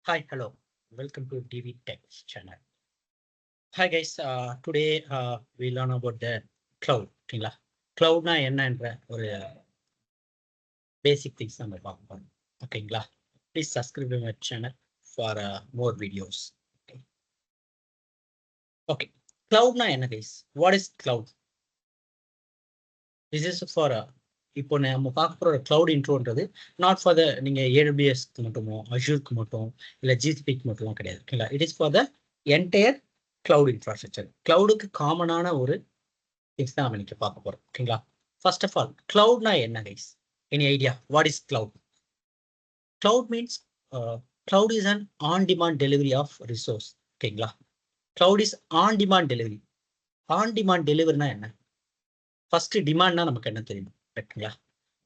Hi, hello. Welcome to DV Tech channel. Hi guys, today we learn about the cloud. ஓகேங்களா cloudனா என்னன்ற ஒரு basic things நம்ம பார்க்க போறோம். ஓகேங்களா please subscribe my channel for more videos. Okay cloudனா என்ன guys? What is cloud? This is for இப்போ நம்ம பார்க்க போகிற க்ளவுட் இன்ட்ரோன்றது நாட் ஃபார் த நீங்கள் ஏடபிள்யூஎஸ்க்கு மட்டுமோ அஷூருக்கு மட்டும் இல்லை ஜிசிபிக்கு மட்டும் கிடையாது. ஓகேங்களா it is for the entire cloud infrastructure. கிளவுடுக்கு காமனான ஒரு திங்ஸ் தான் நம்ம இன்னைக்கு பார்க்க போகிறோம். ஓகேங்களா ஃபர்ஸ்ட் ஆஃப் ஆல் கிளவுட்னா என்ன guys? Any idea what is cloud? Cloud means cloud is an on demand delivery of resource. ஓகேங்களா cloud is on demand delivery. On demand டெலிவரினா என்ன? ஃபர்ஸ்ட் டிமாண்ட்னா நமக்கு என்ன தெரியும்? ஓகேங்களா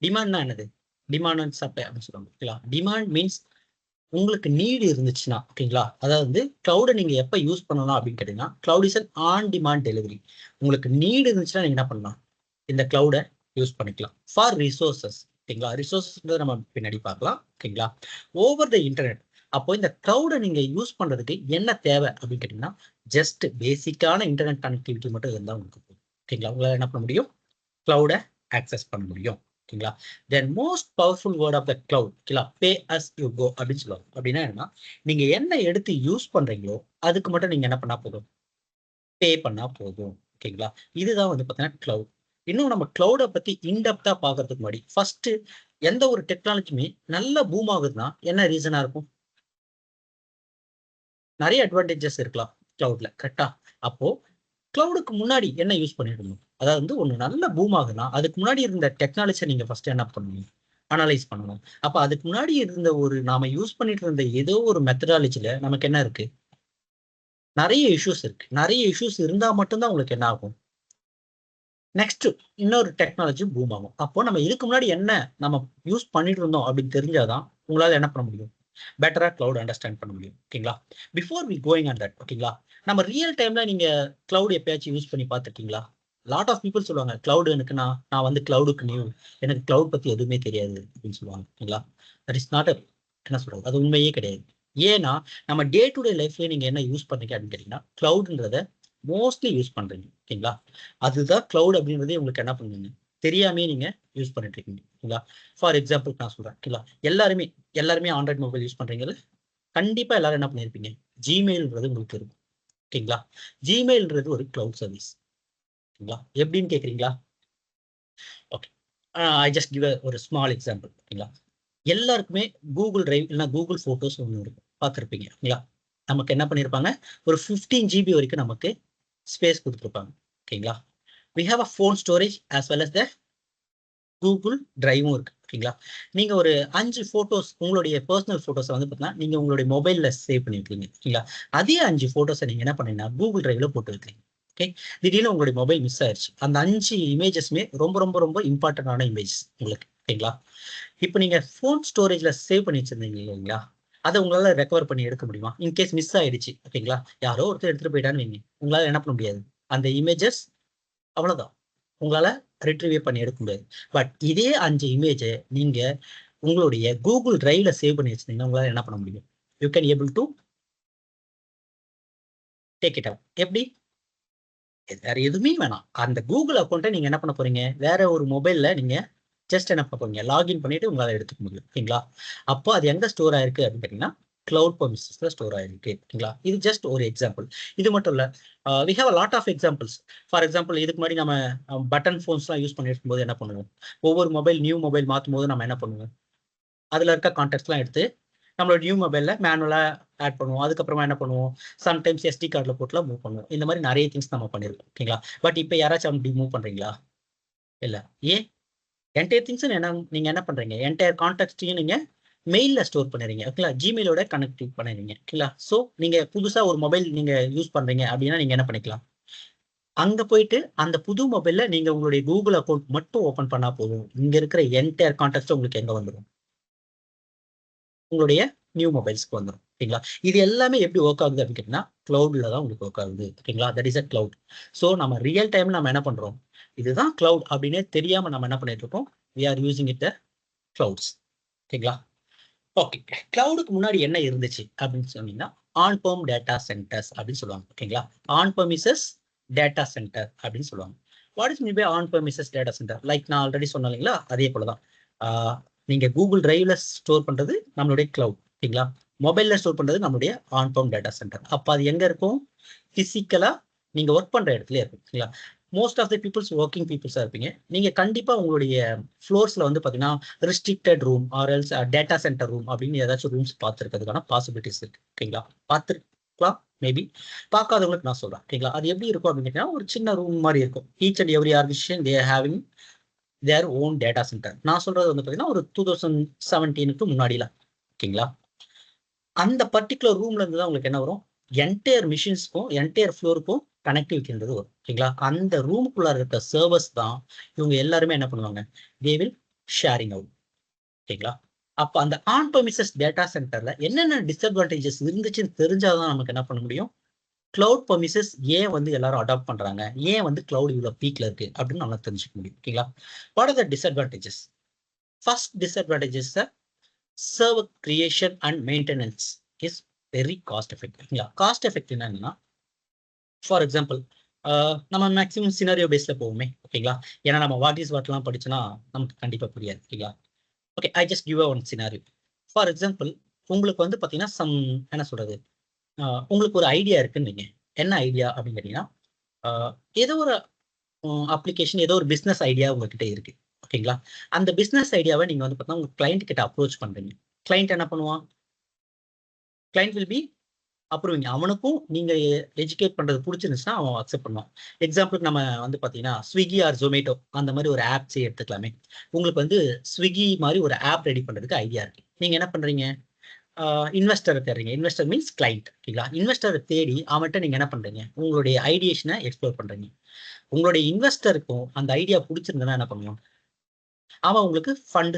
டிமாண்ட்னா என்னது? டிமாண்ட் அண்ட் சப்ளை அப்படின்னு சொல்லுவாங்க. ஓகேங்களா டிமாண்ட் மீன்ஸ் உங்களுக்கு நீடு இருந்துச்சுன்னா, ஓகேங்களா அதாவது வந்து கிளவுடை நீங்க எப்ப யூஸ் பண்ணலாம் அப்படின்னு கேட்டீங்கன்னா, cloud is an on demand delivery. உங்களுக்கு நீடு இருந்துச்சுன்னா நீங்க என்ன பண்ணலாம்? இந்த கிளவுடை யூஸ் பண்ணிக்கலாம் ஃபார் ரிசோர்சஸ். ஓகேங்களா ரிசோர்சஸ் நம்ம பின்னாடி பார்க்கலாம். ஓகேங்களா ஓவர் த இன்டர்நெட். அப்போ இந்த கிளவுடை நீங்க யூஸ் பண்றதுக்கு என்ன தேவை அப்படின்னு கேட்டீங்கன்னா, ஜஸ்ட் பேசிக்கான இன்டர்நெட் கனெக்டிவிட்டி மட்டும் இருந்தால் உங்களுக்கு போதும். ஓகேங்களா உங்களால் என்ன பண்ண முடியும்? கிளவுடை ஆக்சஸ் பண்ண முடியும். ஓகேங்களா then most powerful word of the cloud. ஓகேங்களா பே அஸ் யூ கோ அப்படின்னு சொல்லுவாங்க. அப்படின்னா என்ன? நீங்க என்ன எடுத்து யூஸ் பண்றீங்களோ அதுக்கு மட்டும் நீங்க என்ன பண்ணா போதும்? பே பண்ணா போதும். ஓகேங்களா இதுதான் வந்து பார்த்தீங்கன்னா கிளவுட். இன்னும் நம்ம கிளவுடை பத்தி இன்டெப்தா பார்க்கறதுக்கு முன்னாடி ஃபர்ஸ்ட் எந்த ஒரு டெக்னாலஜியுமே நல்ல பூம் ஆகுதுன்னா என்ன ரீசனா இருக்கும்? நிறைய அட்வான்டேஜஸ் இருக்கலாம் கிளவுட்ல, கரெக்டா? அப்போ கிளவுடுக்கு முன்னாடி என்ன யூஸ் பண்ணிட்டு இருந்தோம்? அதாவது வந்து ஒன்று நல்ல பூம் ஆகுதுன்னா அதுக்கு முன்னாடி இருந்த டெக்னாலஜியை நீங்க ஃபர்ஸ்ட் என்ன பண்ணணும்? அனலைஸ் பண்ணணும். அப்ப அதுக்கு முன்னாடி இருந்த ஒரு நாம யூஸ் பண்ணிட்டு இருந்த ஏதோ ஒரு மெத்தடாலஜில நமக்கு என்ன இருக்கு? நிறைய இஷ்யூஸ் இருக்கு. நிறைய இஷ்யூஸ் இருந்தா மட்டும்தான் உங்களுக்கு என்ன ஆகும்? நெக்ஸ்ட் இன்னொரு டெக்னாலஜி பூம் ஆகும். அப்போ நம்ம இதுக்கு முன்னாடி என்ன நம்ம யூஸ் பண்ணிட்டு இருந்தோம் அப்படின்னு தெரிஞ்சாதான் உங்களால என்ன பண்ண முடியும்? பெட்டரா கிளவுட் அண்டர்ஸ்டாண்ட் பண்ண முடியும். ஓகேங்களா before we going on that, ஓகேங்களா நம்ம ரியல் டைம்ல நீங்க கிளவுட் எப்பயாச்சும் யூஸ் பண்ணி பார்த்துருக்கீங்களா? லாட் ஆஃப் பீப்புள் சொல்லுவாங்க கிளவுட் எனக்கு நான் வந்து கிளவுடுக்கு நியூ, எனக்கு கிளவுட் பத்தி எதுவுமே தெரியாது அப்படின்னு சொல்லுவாங்க. ஓகேங்களா தட் இஸ் நாட் என்ன சொல்றது, அது உண்மையே கிடையாது. ஏன்னா நம்ம டே டு டே லைஃப்ல நீங்க என்ன யூஸ் பண்றீங்க அப்படின்னு கேட்டீங்கன்னா கிளவுட்ன்றத மோஸ்ட்லி யூஸ் பண்றீங்க. ஓகேங்களா அதுதான் கிளவுட் அப்படின்றதே உங்களுக்கு என்ன பண்ணுங்க தெரியாமே நீங்க யூஸ் பண்ணிட்டு இருக்கீங்க. ஓகேங்களா ஃபார் எக்ஸாம்பிள் நான் சொல்றேன். ஓகேங்களா எல்லாருமே எல்லாருமே ஆண்ட்ராய்ட் மொபைல் யூஸ் பண்றீங்கல்ல, கண்டிப்பா எல்லாரும் என்ன பண்ணிருப்பீங்க? ஜிமெயில்ன்றது உங்களுக்கு இருக்கும். ஓகேங்களா ஜிமெயில்ன்றது ஒரு கிளவுட் சர்வீஸ். ஓகேங்களா எப்படின்னு கேக்குறீங்களா? ஓகே ஐ ஜஸ்ட் கிவ் ஒரு ஸ்மால் எக்ஸாம்பிள். ஓகேங்களா எல்லாருக்குமே கூகுள் டிரைவ் இல்லைன்னா கூகுள் போட்டோஸ் ஒன்று இருக்கும், பார்த்துருப்பீங்க. ஓகேங்களா நமக்கு என்ன பண்ணியிருப்பாங்க? ஒரு 15 GB வரைக்கும் நமக்கு ஸ்பேஸ் கொடுத்துருப்பாங்க. ஓகேங்களா we have a phone storage as well as the Google டிரைவும் இருக்கு. ஓகேங்களா நீங்க ஒரு 5 போட்டோஸ் உங்களுடைய பர்சனல் போட்டோஸை வந்து பார்த்தீங்கன்னா நீங்க உங்களுடைய மொபைல்ல சேவ் பண்ணிருக்கீங்க. ஓகேங்களா அதே 5 போட்டோஸை நீங்க என்ன பண்ணீங்கன்னா கூகுள் டிரைவ்ல போட்டு வைக்கிறீங்க. ஓகே திடீர்னு உங்களுடைய மொபைல் மிஸ் ஆயிடுச்சு. அந்த 5 இமேஜஸ்மே ரொம்ப ரொம்ப ரொம்ப இம்பார்ட்டன்டான இமேஜ் உங்களுக்கு. ஓகேங்களா இப்போ நீங்க ஃபோன் ஸ்டோரேஜ்ல சேவ் பண்ணி வச்சிருந்தீங்க இல்லைங்களா, அதை உங்களால ரெக்கவர் பண்ணி எடுக்க முடியுமா? இன்கேஸ் மிஸ் ஆயிடுச்சு. ஓகேங்களா யாரோ ஒருத்தர் எடுத்துட்டு போயிட்டான்னு வைங்க, உங்களால என்ன பண்ண முடியாது? அந்த இமேஜஸ் அவ்வளவுதான், உங்களால ரிட்ரீவ் பண்ணி எடுக்க முடியாது. பட் இதே 5 இமேஜை நீங்க உங்களுடைய கூகுள் டிரைவ்ல சேவ் பண்ணி வச்சிருந்தீங்கன்னா உங்களால என்ன பண்ண முடியும்? You can able to take it out. எப்படி? வேற எதுவுமே வேணாம். அந்த கூகுள் அக்கௌண்ட்டை நீங்க என்ன பண்ண போறீங்க? வேற ஒரு மொபைல்ல நீங்க ஜஸ்ட் என்ன பண்ண போறீங்க? லாகின் பண்ணிட்டு உங்களால எடுத்துக்க முடியும். ஓகேங்களா அப்போ அது எங்க ஸ்டோர் ஆயிருக்கு அப்படின்னு கேட்டீங்கன்னா கிளவுட் பர்மிஷன்ஸ்ல ஸ்டோர் ஆயிருக்கு. ஓகேங்களா இது ஜஸ்ட் ஒரு எக்ஸாம்பிள். இது மட்டும் இல்ல, we have a lot of examples. For example இதுக்கு முன்னாடி நம்ம பட்டன் ஃபோன்ஸ்லாம் யூஸ் பண்ணிட்டு இருக்கும்போது என்ன பண்ணுவோம்? ஒவ்வொரு மொபைல் நியூ மொபைல் மாற்றும் போது நம்ம என்ன பண்ணுவோம்? அதுல இருக்க கான்டாக்ட்ஸ்லாம் எடுத்து நம்மளோட நியூ மொபைல்ல மேனுவலா ஆட் பண்ணுவோம். அதுக்கப்புறமா என்ன பண்ணுவோம்? சம்டைம்ஸ் எஸ்டி கார்டில் போட்டுலாம் மூவ் பண்ணுவோம். இந்த மாதிரி நிறைய திங்ஸ் நம்ம பண்ணிருக்கோம். ஓகேங்களா பட் இப்போ யாராச்சும் அப்படி மூவ் பண்றீங்களா? இல்ல. ஏன்? என்டையர் திங்ஸ் என்ன நீங்க என்ன பண்றீங்க? என்டையர் கான்டாக்ட்ஸையும் நீங்க மெயில்ல ஸ்டோர் பண்ணுறீங்க. ஓகேங்களா ஜிமெயிலோட கனெக்ட் பண்ணுறீங்க. ஓகேங்களா ஸோ நீங்க புதுசா ஒரு மொபைல் நீங்க யூஸ் பண்றீங்க அப்படின்னா நீங்க என்ன பண்ணிக்கலாம்? அங்க போயிட்டு அந்த புது மொபைல்ல நீங்க உங்களுடைய கூகுள் அக்கௌண்ட் மட்டும் ஓபன் பண்ணா போதும். இங்க இருக்கிற என்டையர் கான்டாக்ட்ஸ் உங்களுக்கு எங்க வந்துடும்? உங்களுடைய நியூ மொபைல்ஸ்க்கு வந்துடும். ஓகேங்களா இது எல்லாமே எப்படி ஒர்க் ஆகுது அப்படின்னு கேட்டீங்கன்னா கிளவுட்ல தான் உங்களுக்கு ஒர்க் ஆகுது. ஓகேங்களா that is a cloud. So நம்ம ரியல் டைம் நம்ம என்ன பண்றோம்? இதுதான் கிளவுட் அப்படின்னே தெரியாம நம்ம என்ன பண்ணிட்டு இருக்கோம்? We are using it the clouds. ஓகேங்களா ஓகே. கிளவுடுக்கு முன்னாடி என்ன இருந்துச்சு அப்படின்னு சொன்னீங்கன்னா, ஆன் பெர்ம் டேட்டா சென்டர்ஸ் அப்படின்னு சொல்லுவாங்க. ஓகேங்களா? ஆன் பெர்மிசஸ் டேட்டா சென்டர் அப்படின்னு சொல்லுவாங்க. What is mean by on premises data center? Like நான் ஆல்ரெடி சொன்னேன் இல்லைங்களா? அதே போல தான். நீங்க கூகுள் டிரைவ்ல ஸ்டோர் பண்றது நம்மளுடைய கிளவுட். ஓகேங்களா? மொபைல்ல ஸ்டோர் பண்றது நம்மளுடைய ஆன் பெர்ம் டேட்டா சென்டர். அப்ப அது எங்க இருக்கும்? பிசிக்கலா நீங்க ஒர்க் பண்ற இடத்துல இருக்கும். ஓகேங்களா? Most of the peoples working பீப்புள்ஸா இருப்பீங்க. நீங்க கண்டிப்பா உங்களுடைய ஃப்ளோர்ஸ்ல வந்து பாத்தீங்கன்னா restricted room or else data centre room அப்படின்னு ஏதாச்சும் ரூம்ஸ் பார்த்துருக்கிறதுக்கான பாசிபிலிட்டிஸ் இருக்கு. ஓகேங்களா? பார்த்துருக்கலாம் மேபி. பார்க்காதவங்களுக்கு நான் சொல்றேன். ஓகேங்களா? அது எப்படி இருக்கும் அப்படின்னு கேட்டீங்கன்னா ஒரு சின்ன ரூம் மாதிரி இருக்கும். Each and every organisation they having their own data center. நான் சொல்றது வந்து பாத்தீங்கன்னா ஒரு 2017க்கு முன்னாடிலாம். ஓகேங்களா? அந்த பர்டிகுலர் ரூம்ல இருந்து தான் உங்களுக்கு என்ன வரும்? என்டையர் மிஷின்ஸ்க்கும் என்டையர் ஃப்ளோருக்கும் கனெக்டிவிட்டின்றது வரும். ஓகேங்களா? அந்த ரூமுக்குள்ள இருக்க சர்வர்ஸ் தான் இவங்க எல்லாருமே என்ன பண்ணுவாங்க? They will sharing out. ஓகேங்களா? அப்ப அந்த ஆன் பெர்மிசஸ் டேட்டா சென்டர்ல என்னென்ன டிஸ்அட்வான்டேஜஸ் இருந்துச்சுன்னு தெரிஞ்சாதான் நமக்கு என்ன பண்ண முடியும்? கிளவுட் பெர்மிசஸ் ஏன் வந்து எல்லாரும் அடாப்ட் பண்றாங்க? ஏன் வந்து கிளவுட் இவ்வளவு பீக்ல இருக்கு அப்படின்னு நல்லா தெரிஞ்சுக்க முடியும். ஓகேங்களா? What are the disadvantages? First disadvantages server creation and maintenance is very cost effective. Cost effective என்னன்னா, ஃபார் எக்ஸாம்பிள் நம்ம மேக்ஸிமம் சினாரியோ பேஸ்ல போவோமே. ஓகேங்களா? ஏன்னா நம்ம வாட் இஸ் வாட்லாம் படிச்சோன்னா நமக்கு கண்டிப்பா புரியாது. ஓகேங்களா? Okay, I just give one scenario. For example உங்களுக்கு வந்து பார்த்தீங்கன்னா என்ன சொல்றது? உங்களுக்கு ஒரு ஐடியா இருக்குன்னு வைங்க. என்ன ஐடியா அப்படின்னு கேட்டீங்கன்னா, ஏதோ ஒரு அப்ளிகேஷன், ஏதோ ஒரு பிசினஸ் ஐடியா உங்ககிட்ட இருக்கு. ஓகேங்களா? அந்த பிசினஸ் ஐடியாவை நீங்க வந்து பார்த்தீங்கன்னா உங்க கிளைண்ட் கிட்ட அப்ரோச் பண்றீங்க. கிளைண்ட் என்ன பண்ணுவான்? Client will be approving. அவனுக்கும் நீங்க எஜுகேட் பண்றது பிடிச்சிருந்துச்சுன்னா அவன் அக்செப்ட் பண்ணுவான். எக்ஸாம்பிளுக்கு நம்ம வந்து பார்த்தீங்கன்னா ஸ்விக்கி ஆர் ஜொமேட்டோ அந்த மாதிரி ஒரு ஆப்ஸே எடுத்துக்கலாமே. உங்களுக்கு வந்து ஸ்விக்கி மாதிரி ஒரு ஆப் ரெடி பண்றதுக்கு ஐடியா இருக்கு. நீங்க என்ன பண்றீங்க? இன்வெஸ்டரை தேடுறீங்க. Investor means client. ஓகேங்களா? இன்வெஸ்டரை தேடி அவன்கிட்ட நீங்க என்ன பண்றீங்க? உங்களுடைய ஐடியேஷனை எக்ஸ்ப்ளோர் பண்றீங்க. உங்களுடைய இன்வெஸ்டருக்கும் அந்த ஐடியா பிடிச்சிருந்ததுன்னா என்ன பண்ணுவோம்? அவன் உங்களுக்கு ஃபண்ட்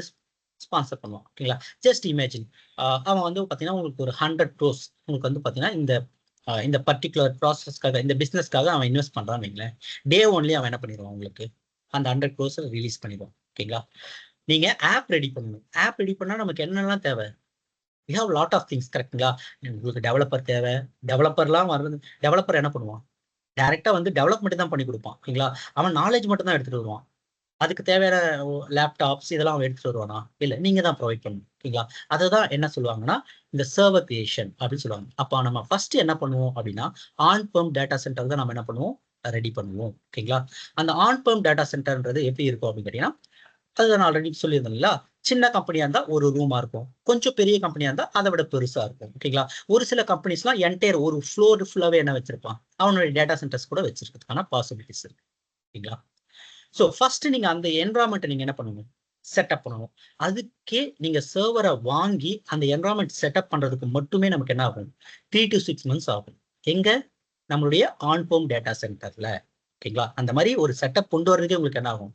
ஸ்பான்சர் பண்ணுவான். ஓகேங்களா? ஜஸ்ட் இமேஜின் அவன் வந்து பார்த்தீங்கன்னா உங்களுக்கு ஒரு 100 crores உங்களுக்கு வந்து பார்த்தீங்கன்னா இந்த பர்டிகுலர் ப்ராசஸ்க்காக, இந்த பிஸ்னஸ்க்காக அவன் இன்வெஸ்ட் பண்றான்னு வைங்களேன். டே ஒன்லி அவன் என்ன பண்ணிடுவான்? உங்களுக்கு அந்த 100 crores ரிலீஸ் பண்ணிடுவான். ஓகேங்களா? நீங்க ஆப் ரெடி பண்ணணும். ஆப் ரெடி பண்ணா நமக்கு என்னெல்லாம் தேவை? We have lot of things. கரெக்ட்டுங்களா? உங்களுக்கு டெவலப்பர் தேவை. டெவலப்பர்லாம் வர்றது, டெவலப்பர் என்ன பண்ணுவான்? டைரக்ட்டா வந்து டெவலப்மெண்ட் தான் பண்ணி குடுப்பான். ஓகேங்களா? அவன் நாலேட்ஜ் மட்டும் தான் எடுத்துட்டு வருவான். அதுக்கு தேவையான லேப்டாப்ஸ் இதெல்லாம் அவன் எடுத்துட்டு வருவானா? இல்ல. நீங்க தான் ப்ரொவைட் பண்ணணும். ஓகேங்களா? அததான் என்ன சொல்லுவாங்கன்னா, இந்த சர்வர் கிரியேஷன் அப்படின்னு சொல்லுவாங்க. அப்ப நம்ம ஃபர்ஸ்ட் என்ன பண்ணுவோம் அப்படின்னா, ஆன் பெர்ம் டேட்டா சென்டர் தான் நம்ம என்ன பண்ணுவோம்? ரெடி பண்ணுவோம். ஓகேங்களா? அந்த ஆன் பெர்ம் டேட்டா சென்டர்ன்றது எப்படி இருக்கும் அப்படின்னு கேட்டீங்கன்னா, அது நான் ஆல்ரெடி சொல்லியிருந்தேன் இல்லைங்களா? சின்ன கம்பெனியா இருந்தா ஒரு ரூமா இருக்கும். கொஞ்சம் பெரிய கம்பெனியா இருந்தா அதை விட பெருசா இருக்கும். ஓகேங்களா? ஒரு சில கம்பெனிஸ்லாம் என்டையர் ஒரு ஃப்ளோர் ஃபுல்லாவே என்ன வச்சிருப்பான்? அவனுடைய டேட்டா சென்டர்ஸ் கூட வச்சிருக்கிறதுக்கான பாசிபிலிட்டிஸ் இருக்கு. ஓகேங்களா? ஸோ ஃபர்ஸ்ட் நீங்க அந்த என்விரான்மெண்ட் நீங்க என்ன பண்ணணும்? செட்டப் பண்ணணும். அதுக்கே நீங்க சர்வரை வாங்கி அந்த என்விரான்மெண்ட் செட்டப் பண்றதுக்கு மட்டுமே நமக்கு என்ன ஆகும்? 3 to 6 months ஆகும். எங்க? நம்மளுடைய ஆன் பெர்ம் டேட்டா சென்டர்ல. ஓகேங்களா? அந்த மாதிரி ஒரு செட்டப் கொண்டு வர்றதுக்கே உங்களுக்கு என்ன ஆகும்?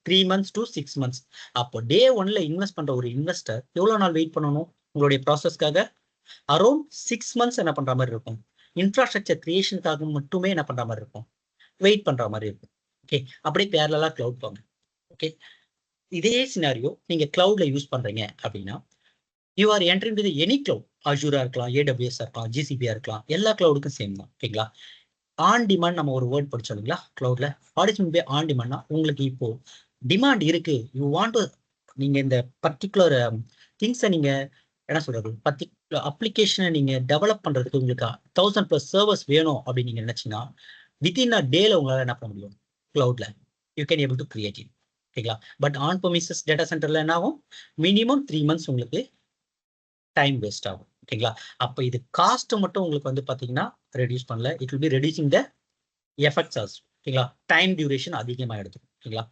3 months to 6 months. அப்போ டே ஒன்ல இன்வெஸ்ட் பண்ற ஒரு இன்வெஸ்டர் எவ்வளவு நாள் வெயிட் பண்ணணும்? உங்களுடைய ப்ராசஸ்க்காக அரௌண்ட் 6 months என்ன பண்ற மாதிரி இருக்கும்? இன்ஃப்ராஸ்ட்ரக்சர் கிரியேஷனுக்காக மட்டுமே என்ன பண்ற மாதிரி இருக்கும்? வெயிட் பண்ற மாதிரி இருக்கும். ஓகே, அப்படியே பேரலா கிளவுட் போங்க. ஓகே, இதே சினாரியோ நீங்க கிளவுட்ல யூஸ் பண்றீங்க அப்படின்னா, you are entering to any cloud. அஜூரா இருக்கலாம், ஏடபிள்யூஎஸ் இருக்கலாம், ஜிசிபியா இருக்கலாம். எல்லா கிளவுடுக்கும் சேம் தான். ஓகேங்களா? ஆன் டிமாண்ட் நம்ம ஒரு வேர்ட் படிச்சோம் இல்லைங்களா? கிளவுட்ல வாட் இஸ் மீன் பை ஆன் டிமாண்ட்னா, உங்களுக்கு இப்போ டிமாண்ட் இருக்கு. யூ வாண்ட் டு, நீங்க இந்த பர்டிகுலர் திங்ஸை நீங்க என்ன சொல்றது, பர்டிகுலர் அப்ளிகேஷனை நீங்க டெவலப் பண்றதுக்கு உங்களுக்கு 1000+ சர்வர்ஸ் வேணும் அப்படின்னு நீங்க நினைச்சீங்கன்னா, வித்தின் அ டேல உங்களால என்ன பண்ண முடியும்? கிளவுட்ல you can able to create it. ஓகேங்களா? பட் ஆன் பெர்மிசஸ் டேட்டா சென்டர்ல என்ன ஆகும்? மினிமம் 3 months உங்களுக்கு டைம் வேஸ்ட் ஆகும். ஓகேங்களா? அப்ப இது காஸ்ட் மட்டும் உங்களுக்கு வந்து பாத்தீங்கன்னா ரெடியூஸ் பண்ணல. It will be reducing the effects also. ஓகேங்களா? டைம் டியூரேஷன் அதிகமா எடுத்துக்கும். ஓகேங்களா?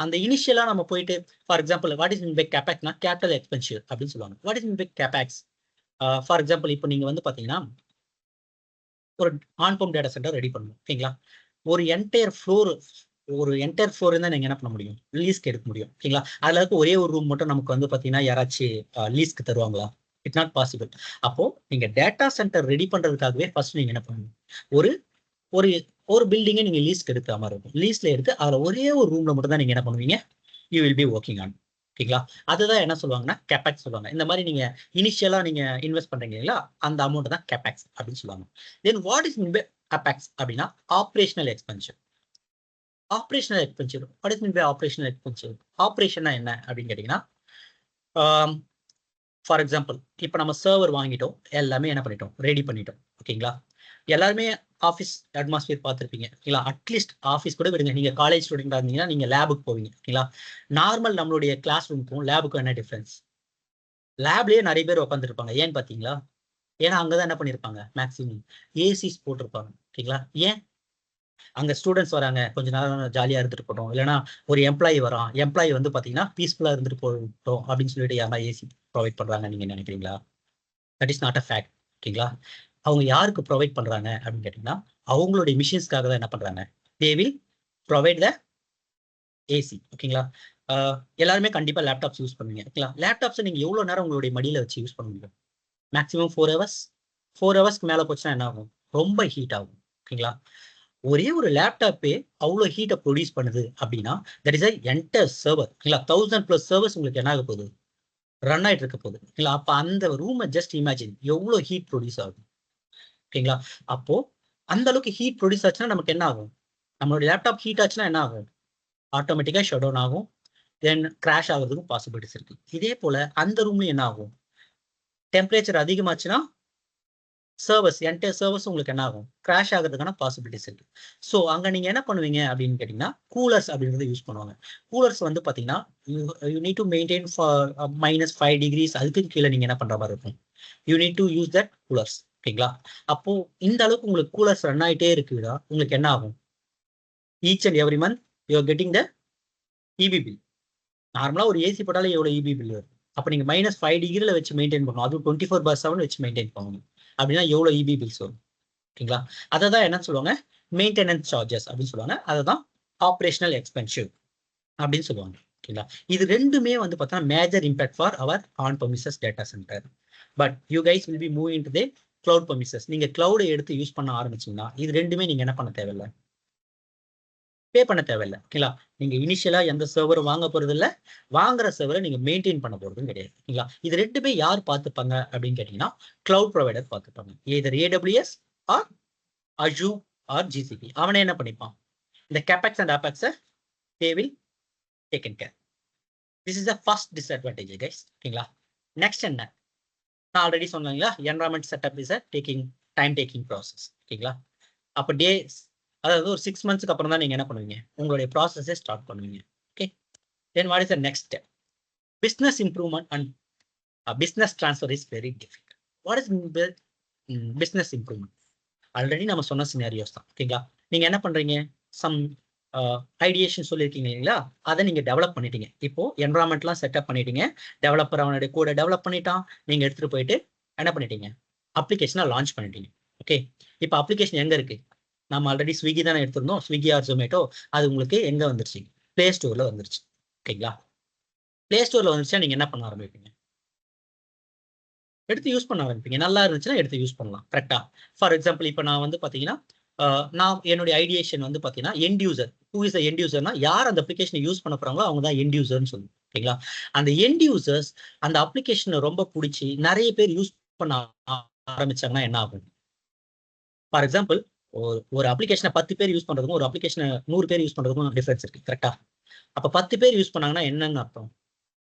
அந்த இனிஷியலா நம்ம போயிட்டு for example what is mean by கேபெக்ஸ்னா கேபிட்டல் எக்ஸ்பென்டிச்சர் அப்படின்னு சொல்லுவாங்க. What is mean by capex? For example இப்போ நீங்க வந்து பாத்தீங்கன்னா ஒரு on prem data centre ready பண்ணணும். ஓகேங்களா? ஒரு என்டையர் ஃப்ளோர், ஒரு என்டையர் ஃப்ளோர் இருந்தா நீங்க என்ன பண்ண முடியும்? லீஸ்க்கு எடுக்க முடியும். ஓகேங்களா? அதுல இருக்க ஒரே ஒரு ரூம் மட்டும் நமக்கு வந்து பாத்தீங்கன்னா யாராச்சும் லீஸ்க்கு தருவாங்களா? It's not possible. அப்போ நீங்க டேட்டா சென்டர் ரெடி பண்றதுக்காகவே ஃபர்ஸ்ட் நீங்க என்ன பண்ணணும்? ஒரு ஒரு ஒரு பில்டிங்கை நீங்க லீஸ்க்கு எடுக்கிற மாதிரி இருக்கும். லீஸ்ல எடுத்து அதுல ஒரே ஒரு ரூம்ல மட்டும் தான் நீங்க என்ன பண்ணுவீங்க? You will be working on. ஓகேங்களா? அதுதான் என்ன சொல்லுவாங்கன்னா கேபெக்ஸ் சொல்லுவாங்க. இந்த மாதிரி நீங்க இனிஷியலா நீங்க இன்வெஸ்ட் பண்றீங்க இல்லைங்களா, அந்த அமௌண்ட் தான் கேபெக்ஸ் அப்படின்னு சொல்லுவாங்க. Then what is mean by capex அப்படின்னா operational expenditure. Operational expenditure what is mean by operational expenditure? ஆப்ரேஷன்னா என்ன அப்படின்னு கேட்டீங்கன்னா, ஃபார் எக்ஸாம்பிள் இப்போ நம்ம சர்வர் வாங்கிட்டோம், எல்லாமே என்ன பண்ணிட்டோம், ரெடி பண்ணிட்டோம். ஓகேங்களா? எல்லாருமே ஆஃபீஸ் அட்மாஸ்பியர் பார்த்துருப்பீங்க. ஓகேங்களா? அட்லீஸ்ட் ஆஃபீஸ் கூட விடுங்க, நீங்க காலேஜ் ஸ்டூடெண்டா இருந்தீங்கன்னா நீங்க லேபுக்கு போவீங்க. ஓகேங்களா? நார்மல் நம்மளுடைய கிளாஸ் ரூமுக்கும் லேபுக்கும் என்ன டிஃபரன்ஸ்? லேப்லயே நிறைய பேர் உட்காந்துருப்பாங்க. ஏன்னு பார்த்தீங்களா? ஏன்னா அங்கதான் என்ன பண்ணிருப்பாங்க, மேக்ஸிமம் ஏசிஸ் போட்டிருப்பாங்க. ஓகேங்களா? ஏன்? அங்க ஸ்டூடெண்ட்ஸ் வராங்க, கொஞ்ச நேரம் ஜாலியா இருந்துட்டு போட்டோம், இல்லைன்னா ஒரு எம்ப்ளாயி வரான், எம்ப்ளாயி வந்து பாத்தீங்கன்னா பீஸ்ஃபுல்லா இருந்துட்டு போட்டோம் அப்படின்னு சொல்லிட்டு யாரா ஏசி ப்ரொவைட் பண்றாங்க நீங்க நினைக்கிறீங்களா? That is not a fact. ஓகேங்களா? அவங்க யாருக்கு ப்ரொவைட் பண்றாங்க அப்படின்னு கேட்டீங்கன்னா, அவங்களுடைய மிஷின்ஸ்க்காக தான் என்ன பண்றாங்க, they will provide the AC. ஓகேங்களா? எல்லாருமே கண்டிப்பா லேப்டாப்ஸ் யூஸ் பண்ணுவீங்க. ஓகேங்களா? லேப்டாப்ஸ் நீங்க எவ்வளவு நேரம் உங்களுடைய மடியில வச்சு யூஸ் பண்ண முடியும்? Maximum 4 hours. 4 ஹவர்ஸ்க்கு மேல போச்சுன்னா என்ன ஆகும்? ரொம்ப ஹீட் ஆகும். ஓகேங்களா? ஒரே ஒரு லேப்டாப்பே அவ்வளோ ஹீட்டை ப்ரொடியூஸ் பண்ணுது அப்படின்னா, தட் இஸ் என்டையர் சர்வர். ஓகேங்களா? 1000+ சர்வர்ஸ் உங்களுக்கு என்ன ஆக போகுது, ரன் ஆயிட்டு இருக்க போகுது. ஓகேங்களா? அப்ப அந்த ரூமை ஜஸ்ட் இமேஜின் எவ்வளோ ஹீட் ப்ரொடியூஸ் ஆகும். ஓகேங்களா? அப்போ அந்த அளவுக்கு ஹீட் ப்ரொடியூஸ் ஆச்சுன்னா நமக்கு என்ன ஆகும், நம்மளோட லேப்டாப் ஹீட் ஆச்சுன்னா என்ன ஆகும், ஆட்டோமேட்டிக்கா ஷட் டவுன் ஆகும். தென் கிராஷ் ஆகிறதுக்கும் பாசிபிலிட்டிஸ் இருக்கு. இதே போல அந்த ரூம்ல என்ன ஆகும், டெம்பரேச்சர் அதிகமாச்சுன்னா சர்வர்ஸ் என்டையர் சர்வர்ஸ் உங்களுக்கு என்ன ஆகும், கிராஷ் ஆகிறதுக்கான பாசிபிலிட்டிஸ் இருக்கு. ஸோ அங்க நீங்க என்ன பண்ணுவீங்க அப்படின்னு கேட்டீங்கன்னா, கூலர்ஸ் அப்படின்றத யூஸ் பண்ணுவாங்க. கூலர்ஸ் வந்து பாத்தீங்கன்னா you need to maintain for -5 degrees, அதுக்கு கீழே நீங்க என்ன பண்ற மாதிரி இருக்கும், you need to use that coolers. ஓகேங்களா? அப்போ இந்த அளவுக்கு உங்களுக்கு கூலர்ஸ் ரன் ஆயிட்டே இருக்குதா, உங்களுக்கு என்ன ஆகும், each and every month you are getting the EB bill. நார்மலா ஒரு ஏசி போட்டாலே எவ்வளவு இபி பில் வரும். அப்ப நீங்க -5 டிகிரில வச்சு மெயின்டைன் பண்ணணும், அதுவும் 24/7 வச்சு மெயின்டைன் பண்ணணும் அப்படின்னா எவ்வளவு இபி பில்ஸ் வரும். ஓகேங்களா? அதை தான் என்ன சொல்லுவாங்க, மெயின்டெனன்ஸ் சார்ஜஸ் அப்படின்னு சொல்லுவாங்க. அதை தான் ஆப்ரேஷனல் எக்ஸ்பென்சிவ் அப்படின்னு சொல்லுவாங்க. ஓகேங்களா? இது ரெண்டுமே வந்து பார்த்தீங்கன்னா major impact for our on premises data centre. But you guys will be moving to the cloud premises. நீங்க கிளவுடை எடுத்து யூஸ் பண்ண ஆரம்பிச்சீங்கன்னா இது ரெண்டுமே நீங்க என்ன பண்ண தேவையில்லை, பே பண்ண தேவையில்லை. ஓகேங்களா? நீங்க இனிஷியலா எந்த சர்வரும் வாங்க போறது இல்லை, வாங்குற சர்வரை நீங்க மெயின்டைன் பண்ண போறதும் கிடையாது. ஓகேங்களா? இது ரெண்டுமே யார் பார்த்துப்பாங்க அப்படின்னு கேட்டீங்கன்னா, கிளவுட் ப்ரொவைடர் பார்த்துப்பாங்க. either AWS or Azure or GCP. அவனே என்ன பண்ணிப்பான், இந்த கேபெக்ஸ் அண்ட் ஆபெக்ஸை they will taken care. This is the first disadvantage guys. ஓகேங்களா? நெக்ஸ்ட் என்ன, நான் ஆல்ரெடி சொன்னீங்களா, environment setup is time taking process. ஓகேங்களா? அப்போ டேஸ், அதாவது ஒரு 6 monthsக்கு அப்புறம் தான் நீங்க என்ன பண்ணுவீங்க, உங்களுடைய ப்ராசஸை ஸ்டார்ட் பண்ணுவீங்க. Okay, then what is the next step, business improvement and business transfer is very difficult. What is business improvement? Already நம்ம சொன்ன சினாரியோஸ் தான். ஓகேங்களா? நீங்க என்ன பண்றீங்க, சம் ஐடியேஷன் சொல்லியிருக்கீங்க இல்லைங்களா, அதை நீங்க டெவலப் பண்ணிட்டீங்க. இப்போ என்வரான்மெண்ட்லாம் செட்டப் பண்ணிட்டீங்க, டெவலப்பர் அவனுடைய கூட டெவலப் பண்ணிட்டான், நீங்க எடுத்துட்டு போயிட்டு என்ன பண்ணிட்டீங்க, அப்ளிகேஷனை லான்ச் பண்ணிட்டீங்க. ஓகே, இப்போ அப்ளிகேஷன் எங்க இருக்கு, நம்ம ஆல்ரெடி ஸ்விக்கி தானே எடுத்திருந்தோம், ஸ்விக்கி ஆர் ஜொமேட்டோ, அது உங்களுக்கு எங்க வந்துருச்சு, பிளே ஸ்டோர்ல வந்துருச்சு. ஓகேங்களா? பிளே ஸ்டோர்ல வந்துருச்சா நீங்க என்ன பண்ண ஆரம்பிப்பீங்க, எடுத்து யூஸ் பண்ண ஆரம்பிப்பீங்க. நல்லா இருந்துச்சுன்னா எடுத்து யூஸ் பண்ணலாம். கரெக்டா? ஃபார் எக்ஸாம்பிள் இப்போ நான் வந்து பாத்தீங்கன்னா, நான் என்னுடைய ஐடியேஷன் வந்து பாத்தீங்கன்னா end user. Who is end யூசர்னா, யார் அந்த அப்ளிகேஷனை யூஸ் பண்ண போறாங்களோ அவங்க தான் எண்ட் யூசர்னு சொல்லுவோம். ஓகேங்களா? அந்த எண்ட் யூசர்ஸ் அந்த அப்ளிகேஷனை ரொம்ப பிடிச்சி நிறைய பேர் யூஸ் பண்ண ஆரம்பிச்சாங்கன்னா என்ன ஆகும், ஃபார் எக்ஸாம்பிள் ஒரு அப்ளிகேஷனை 10 பேர் யூஸ் பண்றதுக்கும் ஒரு அப்ளிகேஷனை 100 பேர் யூஸ் பண்றதுக்கும் டிஃபரன்ஸ் இருக்கு. கரெக்டா? அப்ப 10 பேர் யூஸ் பண்ணாங்கன்னா என்னன்னு அர்த்தம்,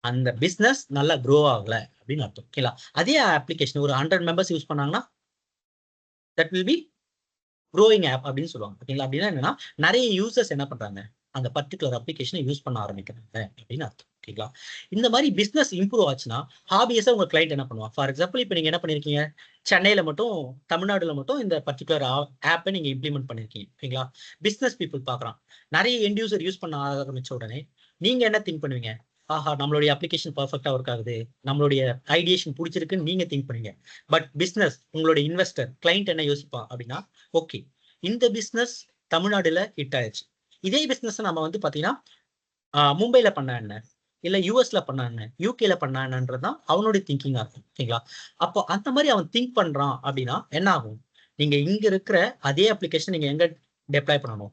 அந்த பிசினஸ் நல்லா க்ரோ ஆகல அப்படின்னு அர்த்தம். ஓகேங்களா? அதே அப்ளிகேஷன் ஒரு 100 மெம்பர்ஸ் யூஸ் பண்ணாங்கன்னா that will be growing app அப்படின்னு சொல்லுவாங்க. ஓகேங்களா? அப்படின்னா என்னன்னா, நிறைய யூசர்ஸ் என்ன பண்றாங்க, அந்த பர்டிகுலர் அப்ளிகேஷனை யூஸ் பண்ண ஆரம்பிக்கிறாங்க அப்படின்னு அர்த்தம். ஓகேங்களா? இந்த மாதிரி பிசினஸ் இம்ப்ரூவ் ஆச்சுன்னா ஆபியஸா உங்க கிளைண்ட் என்ன பண்ணுவாங்க, ஃபார் எக்ஸாம்பிள் இப்போ நீங்க என்ன பண்ணிருக்கீங்க, சென்னையில மட்டும், தமிழ்நாடுல மட்டும் இந்த பர்டிகுலர் ஆப்பை நீங்க இம்ப்ளிமெண்ட் பண்ணிருக்கீங்க. ஓகேங்களா? பிசினஸ் பீப்புள் பாக்குறான், நிறைய எண்ட் யூசர் யூஸ் பண்ண ஆரம்பிச்ச உடனே நீங்க என்ன திங்க் பண்ணுவீங்க, ஆஹா நம்மளுடைய அப்ளிகேஷன் பர்ஃபெக்டா ஒர்க் ஆகுது, நம்மளுடைய ஐடியேஷன் பிடிச்சிருக்குன்னு நீங்க திங்க் பண்ணுவீங்க. பட் பிசினஸ், உங்களுடைய இன்வெஸ்டர் கிளைண்ட் என்ன யோசிப்பான் அப்படின்னா, ஓகே இந்த பிசினஸ் தமிழ்நாடுல ஹிட் ஆயிடுச்சு, இதே பிசினஸ் நம்ம வந்து பாத்தீங்கன்னா மும்பைல பண்ண என்ன, இல்ல யூஎஸ்ல பண்ண என்ன, யூகேல பண்ண என்னன்றதுதான் அவனுடைய திங்கிங்கா இருக்கும். ஓகேங்களா? அப்போ அந்த மாதிரி அவன் திங்க் பண்றான் அப்படின்னா என்ன ஆகும், நீங்க இங்க இருக்கிற அதே அப்ளிகேஷன் நீங்க எங்க டெப்ளாய் பண்ணணும்,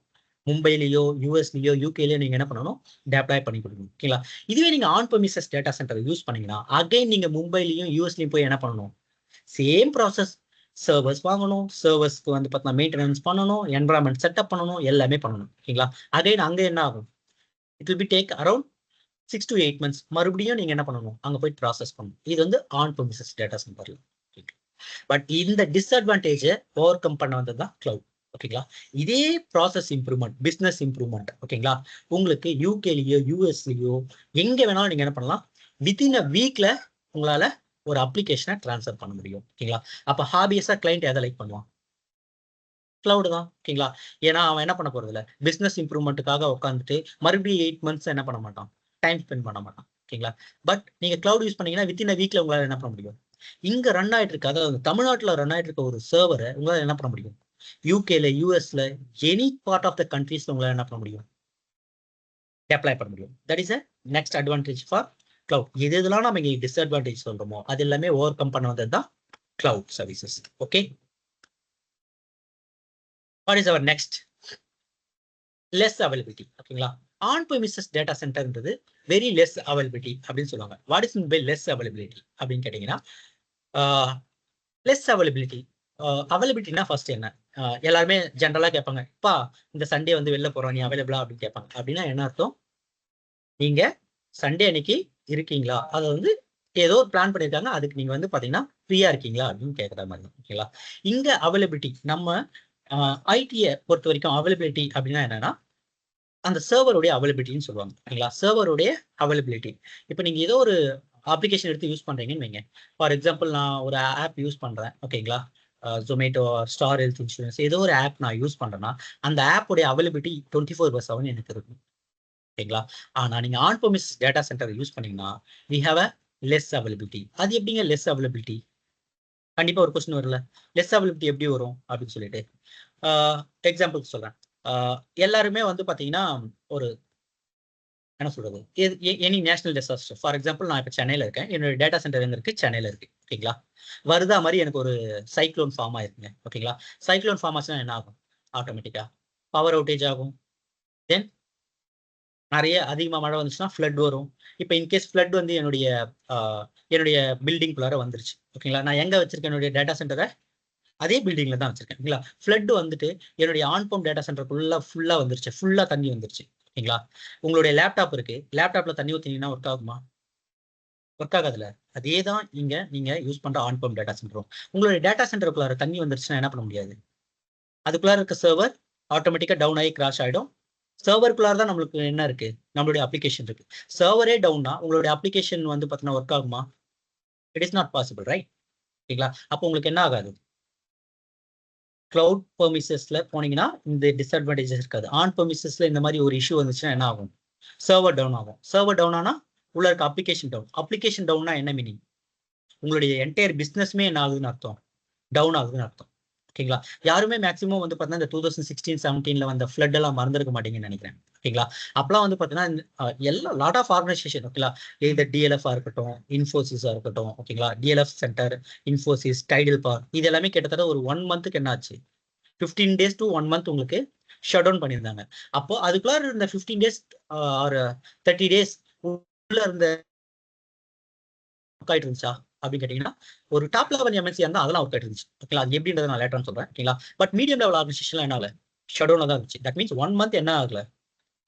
மும்பையிலேயோ யூஎஸ்லயோ யூகேலயோ நீங்க என்ன பண்ணணும், டெப்ளாய் பண்ணி கொடுக்கணும். ஓகேங்களா? இதுவே நீங்க on premises data center use பண்ணீங்கன்னா அகைன் நீங்க மும்பையிலையும் யூஎஸ்லயும் போய் என்ன பண்ணணும், சேம் ப்ராசஸ். சர்வர்ஸ் வாங்கணும், சர்வர்ஸ்க்கு வந்து பார்த்தீங்கன்னா மெயின்டெனன்ஸ் பண்ணணும், என்வரான்மெண்ட் செட்டப் பண்ணணும், எல்லாமே பண்ணணும். ஓகேங்களா? அகைன் அங்க என்ன ஆகும், it will B take around 6 to 8 months. மறுபடியும் நீங்க என்ன பண்ணணும், அங்க போய் ப்ராசஸ் பண்ணணும். இது வந்து ஆன் பெர்மிசஸ் டேட்டா சென்டர்ல. பட் இந்த டிஸ்அட்வான்டேஜை ஓவர் கம் பண்ண வந்தது தான் கிளவுட். ஓகேங்களா? இதே ப்ராசஸ் இம்ப்ரூவ்மெண்ட், பிசினஸ் இம்ப்ரூவ்மெண்ட், ஓகேங்களா, உங்களுக்கு யூகேலயோ யூஎஸ்லயோ எங்க வேணாலும் நீங்க என்ன பண்ணலாம், வித்தின் அ வீக்ல உங்களால ஒரு அப்ளிகேஷனை டிரான்ஸ்ஃபர் பண்ண முடியும். ஓகேங்களா? அப்ப ஹாபியஸா கிளைண்ட் எதை லைக் பண்ணுவான், கிளவுட் தான். ஓகேங்களா? ஏன்னா அவன் என்ன பண்ண போறது இல்ல, பிசினஸ் இம்ப்ரூவ்மெண்ட்டுக்காக உட்காந்துட்டு மறுபடியும் 8 months என்ன பண்ண மாட்டான், டைம் ஸ்பெண்ட் பண்ண மாட்டான். ஓகேங்களா? பட் நீங்க கிளவுட் யூஸ் பண்ணீங்கன்னா வித்தின் அ வீக்ல உங்களால என்ன பண்ண முடியும், இங்க ரன் ஆயிட்டு இருக்கு, அதாவது தமிழ்நாட்டுல ரன் ஆயிட்டு இருக்க ஒரு சர்வரை உங்களால என்ன பண்ண முடியும், யூகேல யூஎஸ்ல எனி பார்ட் ஆஃப் த கண்ட்ரீஸ்ல உங்களால என்ன பண்ண முடியும், அப்ளை பண்ண முடியும். That is a next advantage for cloud. எது எதெல்லாம் நம்ம இங்க டிஸ்அட்வான்டேஜ் சொல்றோமோ அது எல்லாமே ஓவர் கம் பண்ண வந்தது தான் cloud services. Okay, what is our next, less availability. ஓகேங்களா? ஆன் பெர்மிசஸ் டேட்டா சென்டர்ன்றது வெரி லெஸ் அவைலபிலிட்டி அப்படின்னு சொல்லுவாங்க. What is mean by less availability அப்படின்னு கேட்டீங்கன்னா, லெஸ் அவைலபிலிட்டி, அவைலபிலிட்டினா ஃபர்ஸ்ட் என்ன, எல்லாருமே ஜென்ரலா கேட்பாங்க, பா இந்த சண்டே வந்து வெளில போறோம் நீ அவைலபிளா அப்படின்னு கேட்பாங்க. அப்படின்னா என்ன அர்த்தம், நீங்க சண்டே அன்னைக்கு இருக்கீங்களா, அதை வந்து ஏதோ ஒரு பிளான் பண்ணியிருக்காங்க, அதுக்கு நீங்க வந்து பாத்தீங்கன்னா ஃப்ரீயா இருக்கீங்களா அப்படின்னு கேட்கற மாதிரி. ஓகேங்களா? இங்க அவைலபிலிட்டி நம்ம ஐடியை பொறுத்த வரைக்கும் அவைலபிலிட்டி அப்படின்னா என்னன்னா, அந்த சர்வருடைய அவைலபிலிட்டின்னு சொல்லுவாங்க. ஓகேங்களா? சர்வருடைய அவைலபிலிட்டி. இப்போ நீங்க ஏதோ ஒரு அப்ளிகேஷன் எடுத்து யூஸ் பண்றீங்கன்னு வைங்க. ஃபார் எக்ஸாம்பிள் நான் ஒரு ஆப் யூஸ் பண்றேன். ஓகேங்களா? ஜொமேட்டோ, ஸ்டார் ஹெல்த் இன்சூரன்ஸ் ஏதோ ஒரு ஆப் நான் யூஸ் பண்றேன்னா அந்த ஆப்புடைய அவைலபிலிட்டி 24/7 எனக்கு இருக்கும். ஓகேங்களா? ஆனா நீங்க on prem data center use பண்ணீங்கன்னா we have a less availability. அது எப்படிங்க லெஸ் அவைலபிலிட்டி, கண்டிப்பா ஒரு கொஸ்டின் வரல, லெஸ் அவைலபிலிட்டி எப்படி வரும் அப்படின்னு சொல்லிட்டு எக்ஸாம்பிள் சொல்றேன். எல்லாருமே வந்து பாத்தீங்கன்னா ஒரு என்ன சொல்றது, any national disaster, for example நான் இப்போ சென்னையில் இருக்கேன், என்னோட டேட்டா சென்டர் எங்க இருக்கு, சென்னையில் இருக்கு. ஓகேங்களா? வருதா மாதிரி எனக்கு ஒரு சைக்ளோன் ஃபார்ம் ஆயிருக்குங்க. ஓகேங்களா? சைக்ளோன் ஃபார்ம் ஆச்சுன்னா என்ன ஆகும், ஆட்டோமேட்டிக்கா பவர் அவுட்டேஜ் ஆகும். தென் நிறைய அதிகமாக மழை வந்துச்சுன்னா ஃப்ளட் வரும். இப்போ இன்கேஸ் ஃப்ளட் வந்து என்னுடைய பில்டிங்குள்ளார வந்துருச்சு. ஓகேங்களா? நான் எங்க வச்சிருக்கேன் என்னுடைய டேட்டா சென்டரை, அதே பில்டிங்ல தான் வச்சிருக்கேன். ஓகேங்களா? ஃப்ளட் வந்துட்டு என்னுடைய ஆன் பம்ப் டேட்டா சென்டருக்குள்ள ஃபுல்லா வந்துருச்சு, ஃபுல்லா தண்ணி வந்துருச்சு. ஓகேங்களா? உங்களுடைய லேப்டாப் இருக்கு, லேப்டாப்ல தண்ணி ஊத்தினீங்கன்னா ஒர்க் ஆகுமா, ஒர்க் ஆகாதுல. அதே தான் இங்க நீங்க யூஸ் பண்ற ஆன் பம்ப் டேட்டா சென்டரும். உங்களுடைய டேட்டா சென்டருக்குள்ளார தண்ணி வந்துருச்சுன்னா என்ன பண்ண முடியாது, அதுக்குள்ளார இருக்க சர்வர் ஆட்டோமேட்டிக்கா டவுன் ஆகி கிராஷ் ஆயிடும். சர்வருக்குள்ளார தான் நம்மளுக்கு என்ன இருக்கு, நம்மளுடைய அப்ளிகேஷன் இருக்கு. சர்வரே டவுன்னா உங்களுடைய அப்ளிகேஷன் வந்து பார்த்தீங்கன்னா ஒர்க் ஆகுமா, it is not possible, right? ஓகேங்களா? அப்போ உங்களுக்கு என்ன ஆகாது, கிளவுட் பெர்மிசஸ்ல போனீங்கன்னா இந்த டிஸ்அட்வான்டேஜஸ் இருக்காது. ஆன் பெர்மிசஸ்ல இந்த மாதிரி ஒரு இஷ்யூ வந்துச்சுன்னா என்ன ஆகும், சர்வர் டவுன் ஆகும். சர்வர் டவுன் ஆனா உள்ள இருக்க அப்ளிகேஷன் டவுன். அப்ளிகேஷன் டவுன்னா என்ன மீனிங், உங்களுடைய என்டையர் பிசினஸ்மே என்ன ஆகுதுன்னு அர்த்தம், டவுன் ஆகுதுன்னு அர்த்தம். ஓகேங்களா? யாருமே மேக்ஸிமம் வந்து பார்த்தீங்கன்னா இந்த 2016-17 வந்த ஃப்ளட் எல்லாம் மறந்துருக்க மாட்டீங்கன்னு நினைக்கிறேன். ஓகேங்களா? அப்பெல்லாம் வந்து பார்த்தீங்கன்னா எல்லா லாட் ஆஃப் ஆர்கனைசேஷன், ஓகேங்களா, இந்த டிஎல்எஃப் இருக்கட்டும், இன்ஃபோசிஸா இருக்கட்டும், ஓகேங்களா, டிஎல்எஃப் சென்டர், இன்ஃபோசிஸ், டைடல் பவர், இது எல்லாமே கிட்டத்தட்ட ஒரு 1 month என்ன ஆச்சு, 15 days to 1 month உங்களுக்கு ஷட் டவுன் பண்ணியிருந்தாங்க. அப்போ அதுக்குள்ள இருந்த 15 days ஆர் 30 days உள்ள இருந்த ஒர்க் ஆயிட்டு இருந்துச்சா அப்படின்னு கேட்டீங்கன்னா, ஒரு டாப் லெவல் எம்என்சி இருந்தா அதெல்லாம் ஒர்க் ஆயிட்டு இருந்துச்சு. ஓகேங்களா? அது எப்படின்றத நான் லேட்டர்னு சொல்றேன். ஓகேங்களா? பட் மீடியம் லெவல் ஆர்கனைசேஷன்லாம் என்ன ஆகல, ஷட் டவுன்ல தான் இருந்துச்சு. தட் மீன்ஸ் 1 month என்ன ஆகல,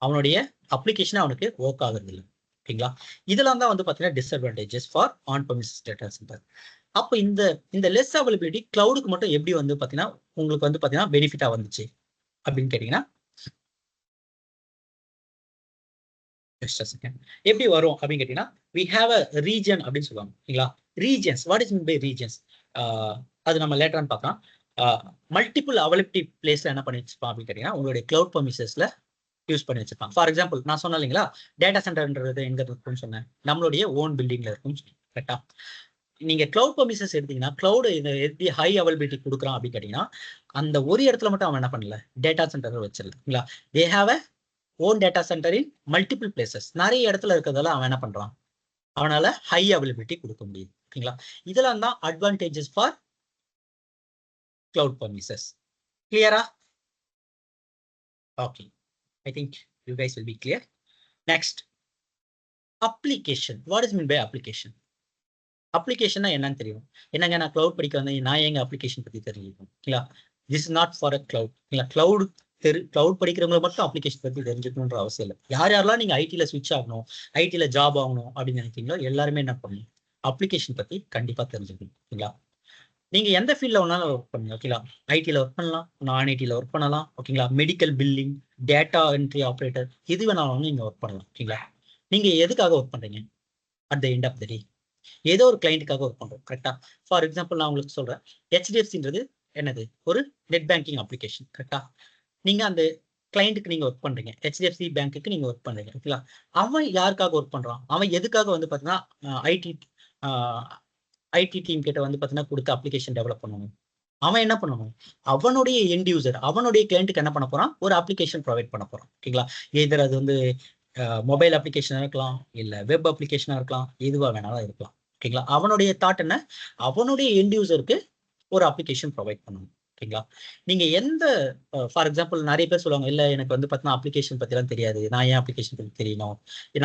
அவனுடைய அப்ளிகேஷன் அவனுக்கு ஒர்க் ஆகுறது இல்லை. ஓகேங்களா? இதெல்லாம் தான் வந்து பார்த்தீங்கன்னா disadvantages for on premises data centre. அப்போ இந்த இந்த லெஸ் அவைலபிலிட்டி கிளவுடுக்கு மட்டும் எப்படி வந்து பார்த்தீங்கன்னா உங்களுக்கு வந்து பார்த்தீங்கன்னா பெனிஃபிட்டா வந்துச்சு அப்படின்னு கேட்டீங்கன்னா, எப்படி வரும் அப்படின்னு கேட்டீங்கன்னா, we have a region அப்படின்னு சொல்லுவாங்க. ஓகேங்களா? Regions, what is mean by regions, அது நம்ம லேட்டரான்னு பார்க்கலாம். மல்டிபிள் அவைலபிலிட்டி பிளேஸ்ல என்ன பண்ணி வச்சிருப்பான் அப்படின்னு கேட்டீங்கன்னா, உங்களுடைய கிளவுட் பெர்மிசஸ்ல யூஸ் பண்ணி வச்சிருப்பான். ஃபார் எக்ஸாம்பிள் நான் சொன்னேன் இல்லைங்களா, டேட்டா சென்டர்ன்றது எங்க இருக்கும்னு சொன்னேன், நம்மளுடைய ஓன் பில்டிங்ல இருக்கும்னு சொன்னேன். கரெக்டா? நீங்க கிளவுட் பெர்மிசஸ் எடுத்தீங்கன்னா, கிளவுட் எப்படி ஹை அவைலபிலிட்டி கொடுக்குறான் அப்படின்னு கேட்டீங்கன்னா, அந்த ஒரு இடத்துல மட்டும் அவன் என்ன பண்ணல, டேட்டா சென்டர் வச்சிருக்கீங்களா, they have a own data centre in multiple places, நிறைய இடத்துல இருக்கிறதால அவன் என்ன பண்றான், அவனால ஹை அவைலபிலிட்டி கொடுக்க முடியும். ஓகேங்களா? இதெல்லாம் தான் அட்வான்டேஜஸ் ஃபார் கிளவுட் பெர்மிசஸ். கிளியரா? Okay. I think you guys will be clear. Next, application. What is mean by application? அப்ளிகேஷன்னா என்னன்னு தெரியும். என்னங்க நான் கிளவுட் படிக்க வந்தேன், நான் எங்க அப்ளிகேஷன் பத்தி தெரிஞ்சுக்கணும் இல்லையா? This is not for a cloud இல்ல. கிளவுட் படிக்கிறவங்க மட்டும் அப்ளிகேஷன் பத்தி தெரிஞ்சுக்கணுன்ற அவசியம் இல்லை. யாரெல்லாம் நீங்க ஐடில ஸ்விட்ச் ஆகணும், ஐடில ஜாப் ஆகணும் அப்படின்னு நினைக்கிறீங்களோ எல்லாருமே என்ன பண்ணணும், அப்ளிகேஷன் பத்தி கண்டிப்பா தெரிஞ்சுக்கணும் இல்லைங்களா? நீங்க எந்த ஃபீல்ட்ல வேணாலும் ஒர்க் பண்ணுங்க ஓகேங்களா. ஐடில ஒர்க் பண்ணலாம், நான் ஐடில ஒர்க் பண்ணலாம் ஓகேங்களா. Medical billing, data entry operator, எது வேணாலும் நீங்க ஒர்க் பண்ணலாம் ஓகேங்களா. நீங்க எதுக்காக ஒர்க் பண்றீங்க? At the end of the day ஏதோ ஒரு கிளைண்ட்டுக்காக ஒர்க் பண்றோம் கரெக்டா. ஃபார் எக்ஸாம்பிள் நான் உங்களுக்கு சொல்றேன், ஹெச்டிஎஃப்சின்றது என்னது, ஒரு நெட் பேங்கிங் அப்ளிகேஷன் கரெக்டா. நீங்க அந்த கிளைண்ட்டுக்கு நீங்க ஒர்க் பண்றீங்க, ஹெச்டிஎஃப்சி பேங்க்குக்கு நீங்க ஒர்க் பண்றீங்க ஓகேங்களா. அவன் யாருக்காக ஒர்க் பண்றான், அவன் எதுக்காக வந்து பாத்தீங்கன்னா ஐடி டீம் கிட்ட வந்து பாத்தீங்கன்னா கொடுத்து அப்ளிகேஷன் டெவலப் பண்ணணும். அவன் என்ன பண்ணணும், அவனுடைய எண்ட் யூசர், அவனுடைய கிளைண்ட்டுக்கு என்ன பண்ண போறான், ஒரு அப்ளிகேஷன் ப்ரொவைட் பண்ண போறான் ஓகேங்களா. எதர் அது வந்து மொபைல் அப்ளிகேஷனா இருக்கலாம், இல்ல வெப் அப்ளிகேஷனா இருக்கலாம், எதுவா வேணாலும் இருக்கலாம் ஓகேங்களா. அவனுடைய தாட் என்ன, அவனுடைய எண்ட் யூசருக்கு ஒரு அப்ளிகேஷன் ப்ரொவைட் பண்ணணும் ஓகேங்களா. நீங்க எந்த ஃபார் எக்ஸாம்பிள் நிறைய பேர் சொல்லுவாங்க, இல்ல எனக்கு வந்து பார்த்தீங்கன்னா அப்ளிகேஷன் பத்திலாம் தெரியாது, நான் ஏன் அப்ளிகேஷன் பத்தி தெரியணும்,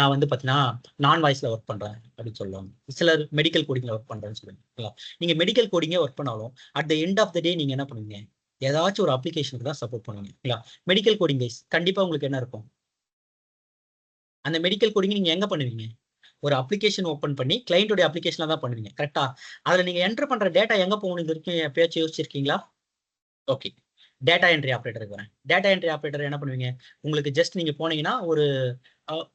நான் வந்து பார்த்தீங்கன்னா நான் வாய்ஸ்ல ஒர்க் பண்றேன் அப்படின்னு சொல்லுவாங்க. சிலர் மெடிக்கல் கோடிங்ல ஒர்க் பண்றேன்னு சொல்லுவாங்க. நீங்க மெடிக்கல் கோடிங்கே ஒர்க் பண்ணாலும் at the end of the day நீங்க என்ன பண்ணுவீங்க, ஏதாச்சும் ஒரு அப்ளிகேஷனுக்கு தான் சப்போர்ட் பண்ணுவீங்க. மெடிக்கல் கோடிங் கைஸ் கண்டிப்பா உங்களுக்கு என்ன இருக்கும், அந்த மெடிக்கல் கோடிங் நீங்க எங்க பண்ணுவீங்க, ஒரு அப்ளிகேஷன் ஓப்பன் பண்ணி கிளைண்டோட அப்ளிகேஷன்ல தான் பண்ணுவீங்க கரெக்டா. அதுல நீங்க என்டர் பண்ற டேட்டா எங்க போகணும், இது வரைக்கும் எப்பயாச்சும் யோசிச்சிருக்கீங்களா? ஓகே, டேட்டா என்ட்ரி ஆப்ரேட்டருக்கு வரேன். டேட்டா என்ட்ரி ஆப்ரேட்டர் என்ன பண்ணுவீங்க, உங்களுக்கு ஜஸ்ட் நீங்க போனீங்கன்னா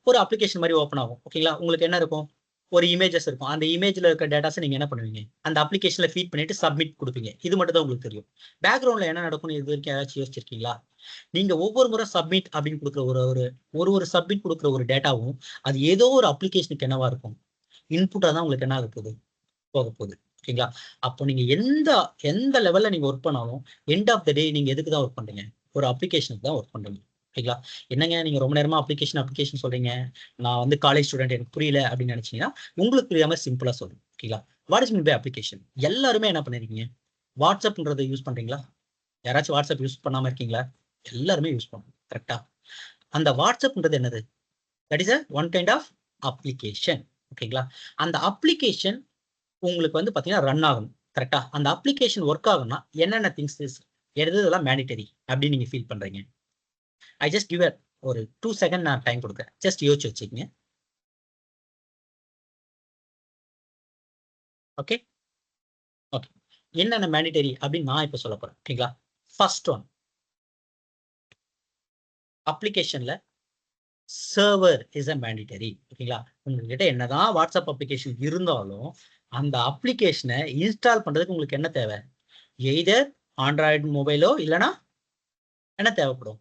ஒரு அப்ளிகேஷன் மாதிரி ஓப்பன் ஆகும் ஓகேங்களா. உங்களுக்கு என்ன இருக்கும், ஒரு இமேஜஸ் இருக்கும். அந்த இமேஜ்ல இருக்க டேட்டாஸ் நீங்க என்ன பண்ணுவீங்க, அந்த அப்ளிகேஷன்ல ஃபீட் பண்ணிட்டு சப்மிட் கொடுப்பீங்க. இது மட்டும் தான் உங்களுக்கு தெரியும். பேக்ரவுண்ட்ல என்ன நடக்கும்னு இது வரைக்கும் ஏதாச்சும் யோசிச்சிருக்கீங்களா? நீங்க ஒவ்வொரு முறை சப்மிட் அப்படின்னு கொடுக்குற ஒரு சப்மிட் கொடுக்குற ஒரு டேட்டாவும் அது ஏதோ ஒரு அப்ளிகேஷனுக்கு என்னவா இருக்கும், இன்புட்டா தான் உங்களுக்கு என்ன இருக்குது, போக போகுது ஓகேங்களா. அப்போ நீங்க எந்த எந்த லெவல்ல நீங்க ஒர்க் பண்ணாலும் எண்ட் ஆஃப் த டே நீங்க எதுக்கு தான் ஒர்க் பண்றீங்க, ஒரு அப்ளிகேஷனுக்கு தான் ஒர்க் பண்றீங்க ஓகேங்களா. என்னங்க நீங்க ரொம்ப நேரமா அப்ளிகேஷன் சொல்றீங்க, நான் வந்து காலேஜ் ஸ்டூடெண்ட் எனக்கு புரியல அப்படின்னு நினைச்சீங்கன்னா உங்களுக்கு புரியாம சிம்பிளா சொல்றேன் ஓகேங்களா. What is mean by application? எல்லாருமே என்ன பண்ணிருக்கீங்க, வாட்ஸ்அப்ன்றதை யூஸ் பண்றீங்களா? யாராச்சும் வாட்ஸ்அப் யூஸ் பண்ணாம இருக்கீங்களா? எல்லாருமே யூஸ் பண்ணுவோம் கரெக்டா. அந்த வாட்ஸ்அப்ன்றது என்னது, that is one kind of application ஓகேங்களா. அந்த அப்ளிகேஷன் உங்களுக்கு வந்து பாத்தீங்கன்னா ரன் ஆகணும் கரெக்டா. அந்த அப்ளிகேஷன் ஒர்க் ஆகும்னா என்னென்ன திங்ஸ் எதெல்லாம் மேண்டிட்டரி அப்படின்னு நீங்க ஃபீல் பண்றீங்க? ஐ ஜஸ்ட் கிவ் ஒரு 2 செகண்ட் நான் டைம் கொடுக்குறேன், ஜஸ்ட் யோசிச்சு வச்சுக்கோங்க. ஓகே ஓகே, என்னென்ன மேண்டிட்டரி அப்படின்னு நான் இப்ப சொல்ல போறேன் ஓகேங்களா. ஃபர்ஸ்ட் ஒன், அப்ளிகேஷன்ல சர்வர் இஸ் அ மேண்டிட்டரி ஓகேங்களா. உங்ககிட்ட என்னதான் வாட்ஸ்அப் அப்ளிகேஷன் இருந்தாலும் அந்த அப்ளிகேஷனை இன்ஸ்டால் பண்றதுக்கு உங்களுக்கு என்ன தேவை, எய்தர் ஆண்ட்ராய்டு மொபைலோ இல்லைன்னா என்ன தேவைப்படும்,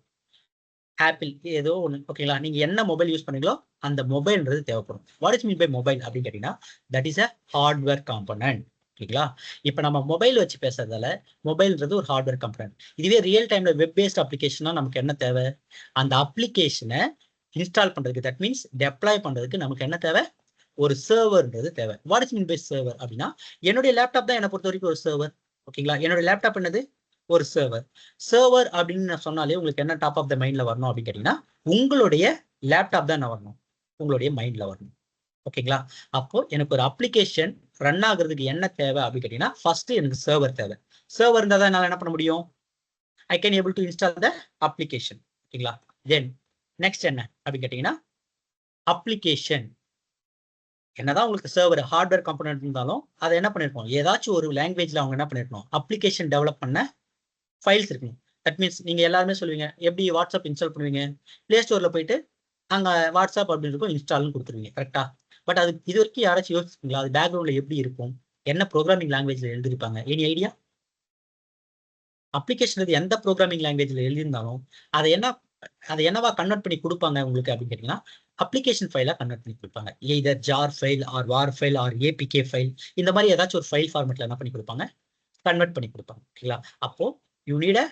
ஆப்பிள் ஏதோ ஒன்று ஓகேங்களா. நீங்க என்ன மொபைல் யூஸ் பண்ணீங்களோ அந்த மொபைல்ன்றது தேவைப்படும். What is mean by mobile அப்படின்னு கேட்டீங்கன்னா that is a hardware component ஓகேங்களா. இப்போ நம்ம மொபைல் வச்சு பேசுறதால மொபைல்ன்றது ஒரு ஹார்ட்வேர் காம்பனன்ட். இதுவே ரியல் டைம்ல வெப் பேஸ்ட் அப்ளிகேஷனா நமக்கு என்ன தேவை, அந்த அப்ளிகேஷனை இன்ஸ்டால் பண்றதுக்கு, தட் மீன்ஸ் டெப்ளாய் பண்றதுக்கு நமக்கு என்ன தேவை, ஒரு சர்வர்ன்றது தேவை. What is mean by server அப்படின்னா என்னுடைய லேப்டாப் தான் என்னை பொறுத்த வரைக்கும் ஒரு சர்வர் ஓகேங்களா. என்னுடைய லேப்டாப் என்னது, ஒரு சர்வர். சர்வர் அப்படின்னு நான் சொன்னாலே உங்களுக்கு என்ன டாப் ஆஃப் த மைண்ட்ல வரணும் அப்படின்னு கேட்டீங்கன்னா உங்களுடைய லேப்டாப் தான் என்ன வரணும், உங்களுடைய மைண்ட்ல வரணும் ஓகேங்களா. அப்போ எனக்கு ஒரு அப்ளிகேஷன் ரன் ஆகுறதுக்கு என்ன தேவை அப்படின்னு கேட்டீங்கன்னா ஃபர்ஸ்ட் எனக்கு சர்வர் தேவை. சர்வர் இருந்தால் தான் என்னால் என்ன பண்ண முடியும், I can able to install the application ஓகேங்களா. தென் நெக்ஸ்ட் என்ன அப்படின்னு கேட்டீங்கன்னா அப்ளிகேஷன் என்னதான் உங்களுக்கு சர்வர் ஹார்ட்வேர் காம்பனன்ட் இருந்தாலும் அதை என்ன பண்ணிருக்கோம், ஏதாச்சும் ஒரு லாங்குவேஜ்ல அவங்க என்ன பண்ணிருக்கணும், அப்ளிகேஷன் டெவலப் பண்ண ஃபைல்ஸ் இருக்கணும். தட் மீன்ஸ் நீங்க எல்லாருமே சொல்லுவீங்க எப்படி வாட்ஸ்அப் இன்ஸ்டால் பண்ணுவீங்க, பிளே ஸ்டோர்ல போயிட்டு அங்க வாட்ஸ்அப் அப்படின்னு இருக்கும் இன்ஸ்டால்னு கொடுத்துருவீங்க கரெக்டா. பட் அது இது வரைக்கும் யாராச்சும் யோசிச்சிருக்கீங்களா, அது பேக்ரவுண்ட்ல எப்படி இருக்கும், என்ன ப்ரோக்ராமிங் லாங்குவேஜ்ல எழுதிருப்பாங்க, எனி ஐடியா? அப்ளிகேஷன் எந்த ப்ரோக்ராமிங் லாங்குவேஜ்ல எழுதியிருந்தாலும் அதை என்ன, அதை என்னவா கன்வெர்ட் பண்ணி கொடுப்பாங்க உங்களுக்கு அப்படின்னு கேட்டீங்கன்னா அப்ளிகேஷன் ஃபைலா கன்வெர்ட் பண்ணி கொடுப்பாங்க. Either jar file or war file or APK file, இந்த மாதிரி ஏதாச்சும் ஒரு ஃபைல் ஃபார்மெட்ல என்ன பண்ணி கொடுப்பாங்க, கன்வெர்ட் பண்ணி கொடுப்பாங்க ஓகேங்களா. அப்போ you need a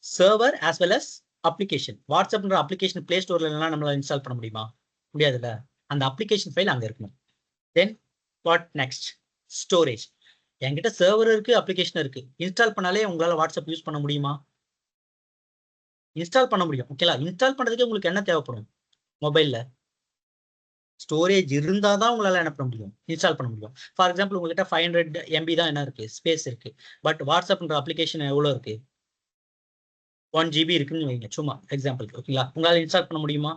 server as well as application. வாட்ஸ்அப்ன்ற அப்ளிகேஷன் பிளே ஸ்டோர்ல எல்லாம் நம்மளால இன்ஸ்டால் பண்ண முடியுமா, முடியாதுல்ல. அந்த அப்ளிகேஷன் ஃபைல் அங்க இருக்கணும். Then what next, storage. என்கிட்ட சர்வர் இருக்கு, அப்ளிகேஷன் இருக்கு, இன்ஸ்டால் பண்ணாலே உங்களால வாட்ஸ்அப் யூஸ் பண்ண முடியுமா, இன்ஸ்டால் பண்ண முடியும். ஓகேங்களா? இன்ஸ்டால் பண்றதுக்கு உங்களுக்கு என்ன தேவைப்படும்? மொபைல்ல ஸ்டோரேஜ் இருந்தா தான் உங்களால என்ன பண்ண முடியும்? இன்ஸ்டால் பண்ண முடியும். ஃபார் எக்ஸாம்பிள் உங்ககிட்ட 500 MB தான் என்ன இருக்கு? ஸ்பேஸ் இருக்கு. பட் வாட்ஸ்அப்ன்ற அப்ளிகேஷன் எவ்வளோ இருக்கு? 1 GB இருக்குன்னு வைங்க. சும்மா எக்ஸாம்பிள். ஓகேங்களா? உங்களால இன்ஸ்டால் பண்ண முடியுமா?